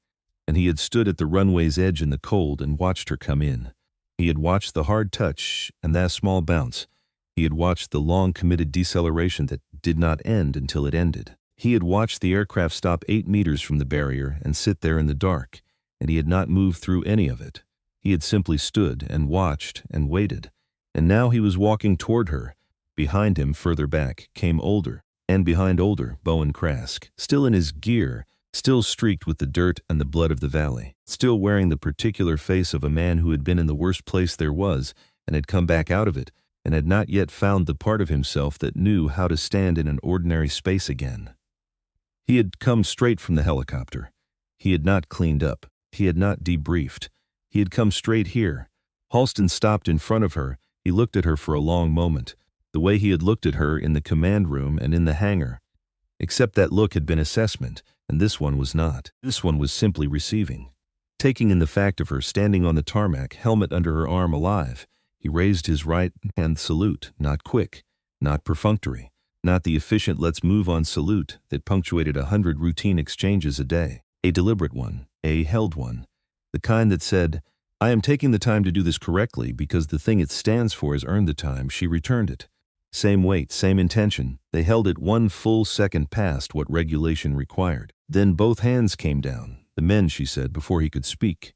And he had stood at the runway's edge in the cold and watched her come in. He had watched the hard touch and that small bounce. He had watched the long committed deceleration that did not end until it ended. He had watched the aircraft stop 8 meters from the barrier and sit there in the dark, and he had not moved through any of it. He had simply stood and watched and waited. And now he was walking toward her. Behind him, further back, came Older, and behind Older, Bowen Krask, still in his gear, still streaked with the dirt and the blood of the valley, still wearing the particular face of a man who had been in the worst place there was and had come back out of it and had not yet found the part of himself that knew how to stand in an ordinary space again. He had come straight from the helicopter. He had not cleaned up. He had not debriefed. He had come straight here. Halston stopped in front of her. He looked at her for a long moment, the way he had looked at her in the command room and in the hangar. Except that look had been assessment, and this one was not. This one was simply receiving. Taking in the fact of her standing on the tarmac, helmet under her arm, alive, he raised his right hand salute, not quick, not perfunctory, not the efficient let's move on salute that punctuated 100 routine exchanges a day. A deliberate one, a held one, the kind that said, "I am taking the time to do this correctly because the thing it stands for has earned the time." She returned it. Same weight, same intention. They held it 1 full second past what regulation required. Then both hands came down. The men, she said, before he could speak.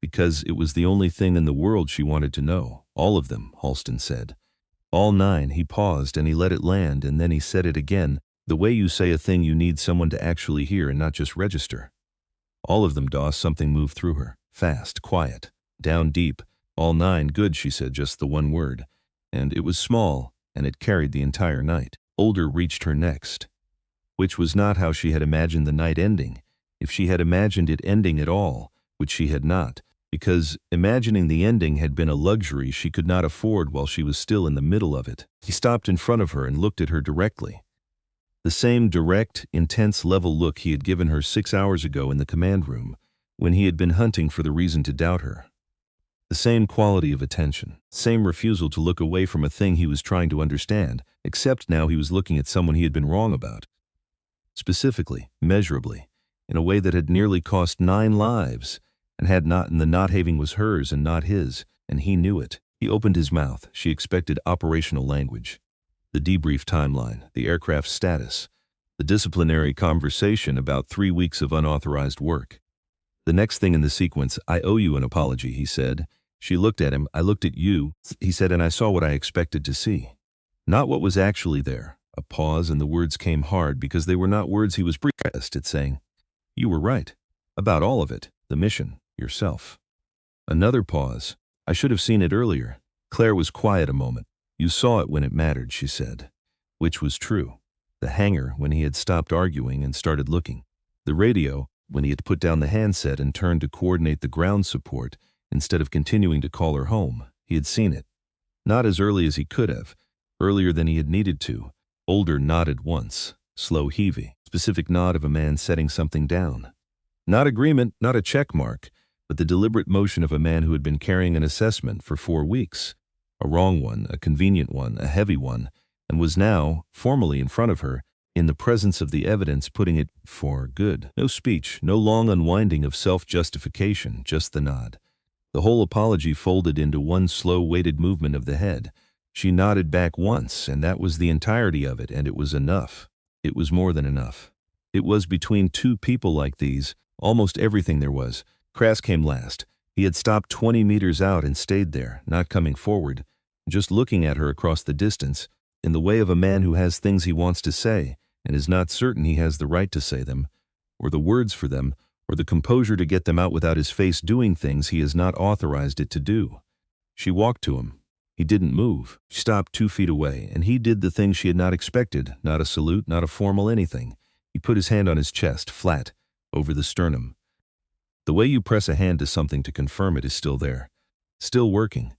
Because it was the only thing in the world she wanted to know. All of them, Halston said. All 9. He paused and he let it land, and then he said it again, the way you say a thing you need someone to actually hear and not just register. All of them, Doss. Something moved through her. Fast, quiet, down deep. All 9. Good, she said, just the one word. And it was small, and it carried the entire night. Older reached her next, which was not how she had imagined the night ending, if she had imagined it ending at all, which she had not, because imagining the ending had been a luxury she could not afford while she was still in the middle of it. He stopped in front of her and looked at her directly. The same direct, intense level look he had given her 6 hours ago in the command room, when he had been hunting for the reason to doubt her. The same quality of attention, same refusal to look away from a thing he was trying to understand, except now he was looking at someone he had been wrong about. Specifically, measurably, in a way that had nearly cost 9 lives, and had not, and the not having was hers and not his, and he knew it. He opened his mouth. She expected operational language. The debrief timeline, the aircraft's status, the disciplinary conversation about 3 weeks of unauthorized work. The next thing in the sequence, I owe you an apology, he said. She looked at him. I looked at you, he said, and I saw what I expected to see. Not what was actually there. A pause, and the words came hard because they were not words he was pressed at saying. You were right. About all of it. The mission. Yourself. Another pause. I should have seen it earlier. Claire was quiet a moment. You saw it when it mattered, she said. Which was true. The hangar, when he had stopped arguing and started looking. The radio, when he had put down the handset and turned to coordinate the ground support, instead of continuing to call her home. He had seen it. Not as early as he could have. Earlier than he had needed to. Older nodded once. Slow heaving. Specific nod of a man setting something down. Not agreement, not a check mark, but the deliberate motion of a man who had been carrying an assessment for 4 weeks. A wrong one, a convenient one, a heavy one, and was now, formally in front of her, in the presence of the evidence putting it for good. No speech, no long unwinding of self-justification, just the nod. The whole apology folded into one slow weighted movement of the head. She nodded back once, and that was the entirety of it, and it was enough. It was more than enough. It was between two people like these, almost everything there was. Krask came last. He had stopped 20 meters out and stayed there, not coming forward, just looking at her across the distance, in the way of a man who has things he wants to say, and is not certain he has the right to say them, or the words for them, or the composure to get them out without his face doing things he has not authorized it to do. She walked to him. He didn't move. She stopped 2 feet away, and he did the thing she had not expected, not a salute, not a formal anything. He put his hand on his chest, flat, over the sternum. The way you press a hand to something to confirm it is still there. Still working.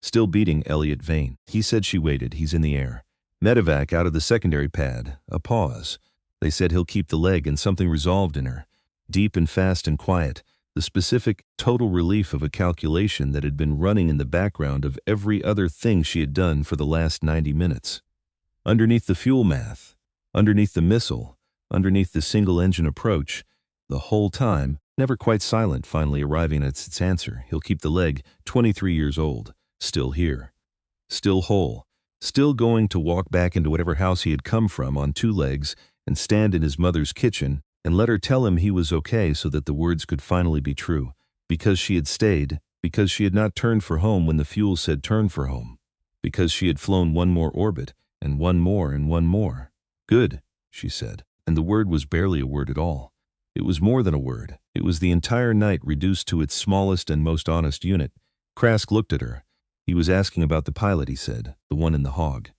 Still beating Elliot Vane. He said she waited. He's in the air. Medevac out of the secondary pad. A pause. They said he'll keep the leg, and something resolved in her. Deep and fast and quiet. The specific, total relief of a calculation that had been running in the background of every other thing she had done for the last 90 minutes. Underneath the fuel math. Underneath the missile. Underneath the single-engine approach. The whole time, never quite silent, finally arriving at its answer. He'll keep the leg, 23 years old. Still here. Still whole. Still going to walk back into whatever house he had come from on 2 legs and stand in his mother's kitchen and let her tell him he was okay so that the words could finally be true. Because she had stayed, because she had not turned for home when the fuel said turn for home. Because she had flown one more orbit, and one more and one more. Good, she said. And the word was barely a word at all. It was more than a word. It was the entire night reduced to its smallest and most honest unit. Krask looked at her. He was asking about the pilot, he said, the one in the hog.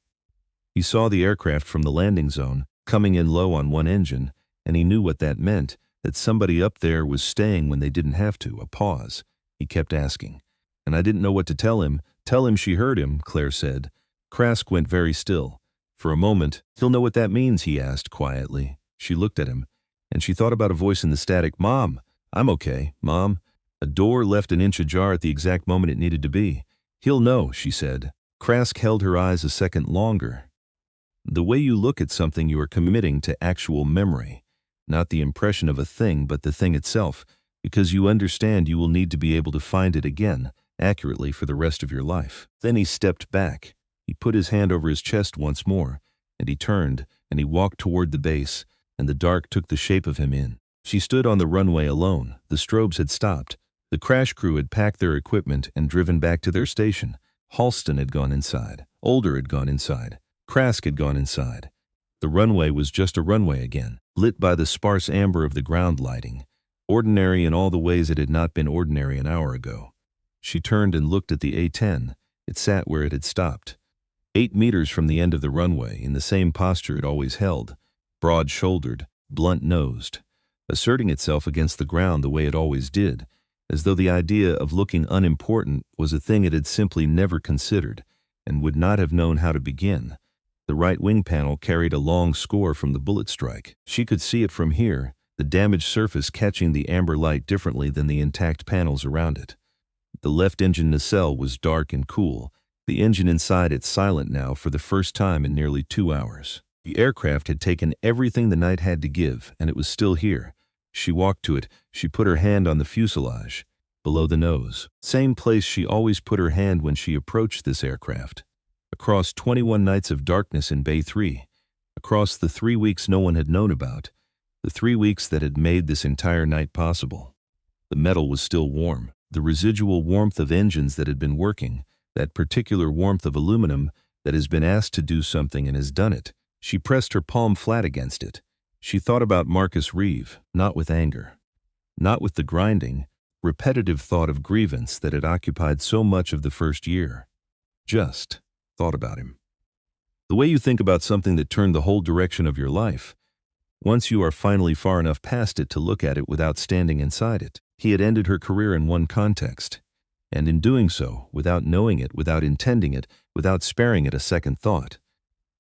He saw the aircraft from the landing zone, coming in low on one engine, and he knew what that meant, that somebody up there was staying when they didn't have to. A pause. He kept asking. And I didn't know what to tell him. Tell him she heard him, Claire said. Krask went very still. For a moment, he'll know what that means, he asked quietly. She looked at him, and she thought about a voice in the static. Mom, I'm okay, Mom. A door left an inch ajar at the exact moment it needed to be. He'll know, she said. Krask held her eyes a second longer. The way you look at something you are committing to actual memory. Not the impression of a thing, but the thing itself, because you understand you will need to be able to find it again, accurately for the rest of your life. Then he stepped back. He put his hand over his chest once more, and he turned, and he walked toward the base, and the dark took the shape of him in. She stood on the runway alone. The strobes had stopped. The crash crew had packed their equipment and driven back to their station. Halston had gone inside. Older had gone inside. Krask had gone inside. The runway was just a runway again, lit by the sparse amber of the ground lighting, ordinary in all the ways it had not been ordinary an hour ago. She turned and looked at the A-10. It sat where it had stopped. 8 meters from the end of the runway, in the same posture it always held, broad-shouldered, blunt-nosed, asserting itself against the ground the way it always did, as though the idea of looking unimportant was a thing it had simply never considered, and would not have known how to begin. The right wing panel carried a long score from the bullet strike. She could see it from here, the damaged surface catching the amber light differently than the intact panels around it. The left engine nacelle was dark and cool, the engine inside it silent now for the first time in nearly 2 hours. The aircraft had taken everything the night had to give, and it was still here. She walked to it. She put her hand on the fuselage, below the nose. Same place she always put her hand when she approached this aircraft. Across 21 nights of darkness in Bay 3. Across the 3 weeks no one had known about. The 3 weeks that had made this entire night possible. The metal was still warm. The residual warmth of engines that had been working. That particular warmth of aluminum that has been asked to do something and has done it. She pressed her palm flat against it. She thought about Marcus Reeve, not with anger. Not with the grinding, repetitive thought of grievance that had occupied so much of the first year. Just thought about him. The way you think about something that turned the whole direction of your life, once you are finally far enough past it to look at it without standing inside it. He had ended her career in one context. And in doing so, without knowing it, without intending it, without sparing it a second thought.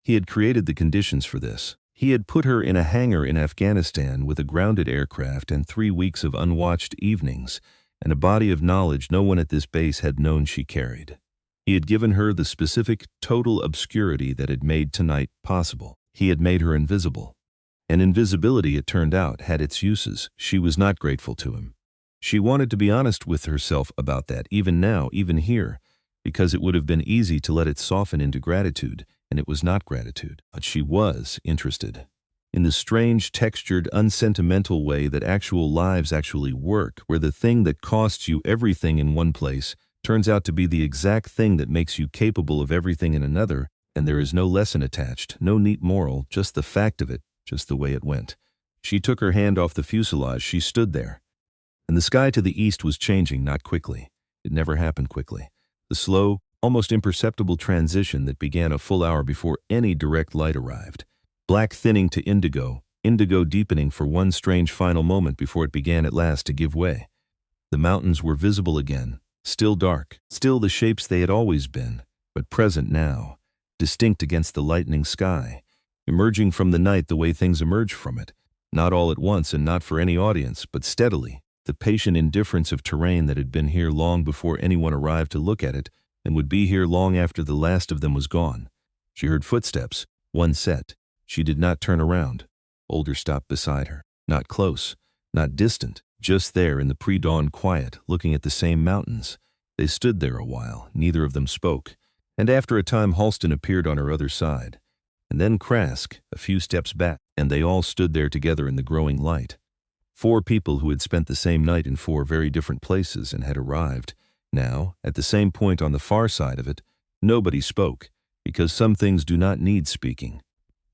He had created the conditions for this. He had put her in a hangar in Afghanistan with a grounded aircraft and 3 weeks of unwatched evenings, and a body of knowledge no one at this base had known she carried. He had given her the specific, total obscurity that had made tonight possible. He had made her invisible. And invisibility, it turned out, had its uses. She was not grateful to him. She wanted to be honest with herself about that, even now, even here, because it would have been easy to let it soften into gratitude, and it was not gratitude. But she was interested. In the strange, textured, unsentimental way that actual lives actually work, where the thing that costs you everything in one place turns out to be the exact thing that makes you capable of everything in another, and there is no lesson attached, no neat moral, just the fact of it, just the way it went. She took her hand off the fuselage. She stood there. And the sky to the east was changing, not quickly. It never happened quickly. The slow, almost imperceptible transition that began a full hour before any direct light arrived. Black thinning to indigo, indigo deepening for one strange final moment before it began at last to give way. The mountains were visible again, still dark, still the shapes they had always been, but present now, distinct against the lightening sky, emerging from the night the way things emerge from it, not all at once and not for any audience, but steadily. The patient indifference of terrain that had been here long before anyone arrived to look at it, and would be here long after the last of them was gone. She heard footsteps, one set. She did not turn around. Older stopped beside her. Not close, not distant, just there in the pre-dawn quiet, looking at the same mountains. They stood there a while, neither of them spoke, and after a time Halston appeared on her other side. And then Krask, a few steps back, and they all stood there together in the growing light. 4 people who had spent the same night in 4 very different places and had arrived. Now, at the same point on the far side of it, nobody spoke, because some things do not need speaking.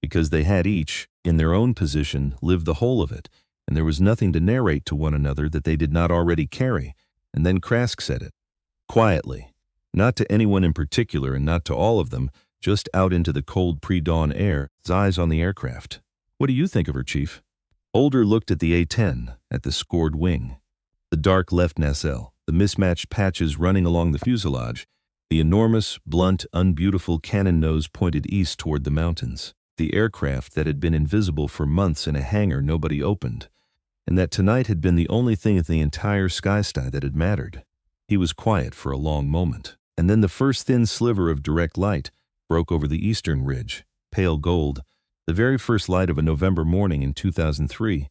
Because they had each, in their own position, lived the whole of it, and there was nothing to narrate to one another that they did not already carry. And then Krask said it. Quietly. Not to anyone in particular and not to all of them, just out into the cold pre-dawn air, his eyes on the aircraft. What do you think of her, Chief? Older looked at the A-10, at the scored wing. The dark left nacelle, the mismatched patches running along the fuselage, the enormous, blunt, unbeautiful cannon nose pointed east toward the mountains. The aircraft that had been invisible for months in a hangar nobody opened, and that tonight had been the only thing in the entire sky that had mattered. He was quiet for a long moment, and then the first thin sliver of direct light broke over the eastern ridge, pale gold, the very first light of a November morning in 2003,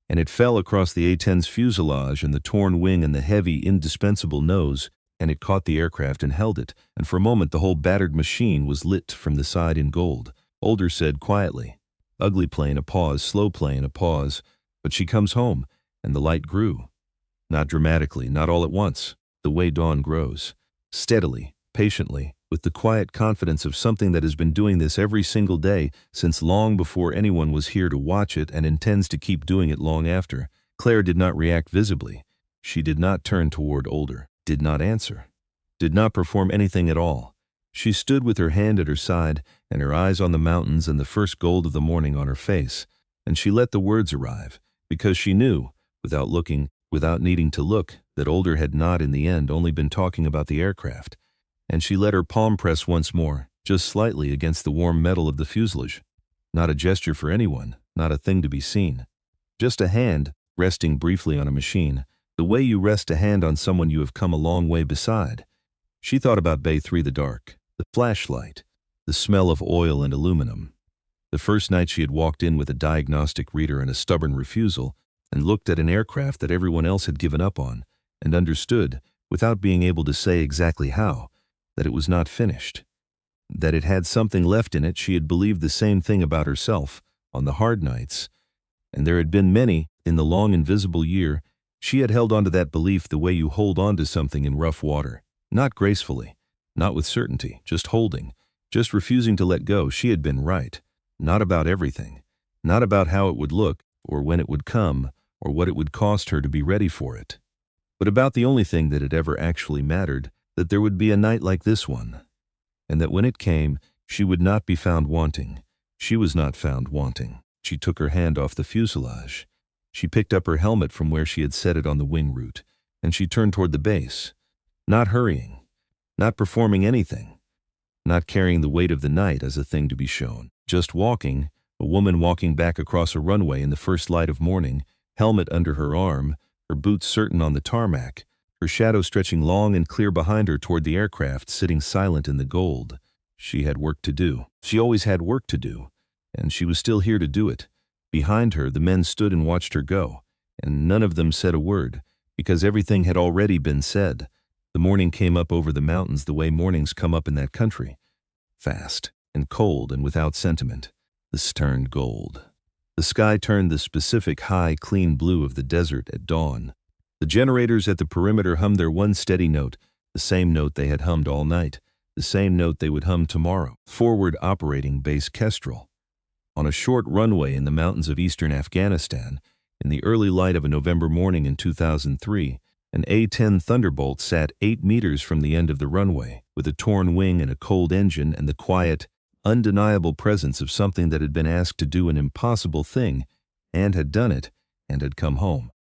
and it fell across the A-10's fuselage and the torn wing and the heavy, indispensable nose, and it caught the aircraft and held it, and for a moment the whole battered machine was lit from the side in gold. Older said quietly, "Ugly plane, a pause, slow plane, a pause, but she comes home," and the light grew. Not dramatically, not all at once, the way dawn grows. Steadily, patiently, with the quiet confidence of something that has been doing this every single day since long before anyone was here to watch it and intends to keep doing it long after. Claire did not react visibly. She did not turn toward Older, did not answer, did not perform anything at all. She stood with her hand at her side and her eyes on the mountains and the first gold of the morning on her face, and she let the words arrive, because she knew, without looking, without needing to look, that Older had not in the end only been talking about the aircraft, and she let her palm press once more, just slightly against the warm metal of the fuselage. Not a gesture for anyone, not a thing to be seen. Just a hand, resting briefly on a machine, the way you rest a hand on someone you have come a long way beside. She thought about Bay 3, the dark, the flashlight, the smell of oil and aluminum. The first night she had walked in with a diagnostic reader and a stubborn refusal, and looked at an aircraft that everyone else had given up on, and understood, without being able to say exactly how, that it was not finished. That it had something left in it. She had believed the same thing about herself, on the hard nights, and there had been many, in the long invisible year. She had held on to that belief the way you hold on to something in rough water, not gracefully, not with certainty, just holding, just refusing to let go. She had been right, not about everything, not about how it would look, or when it would come, or what it would cost her to be ready for it, but about the only thing that had ever actually mattered, that there would be a night like this one, and that when it came, she would not be found wanting. She was not found wanting. She took her hand off the fuselage. She picked up her helmet from where she had set it on the wing root, and she turned toward the base, not hurrying, not performing anything, not carrying the weight of the night as a thing to be shown, just walking, a woman walking back across a runway in the first light of morning, helmet under her arm, her boots certain on the tarmac, her shadow stretching long and clear behind her toward the aircraft, sitting silent in the gold. She had work to do. She always had work to do, and she was still here to do it. Behind her, the men stood and watched her go, and none of them said a word, because everything had already been said. The morning came up over the mountains the way mornings come up in that country, fast and cold and without sentiment. The turned gold. The sky turned the specific high, clean blue of the desert at dawn. The generators at the perimeter hummed their one steady note, the same note they had hummed all night, the same note they would hum tomorrow. Forward operating base Kestrel. On a short runway in the mountains of eastern Afghanistan, in the early light of a November morning in 2003, an A-10 Thunderbolt sat 8 meters from the end of the runway, with a torn wing and a cold engine and the quiet, undeniable presence of something that had been asked to do an impossible thing, and had done it, and had come home.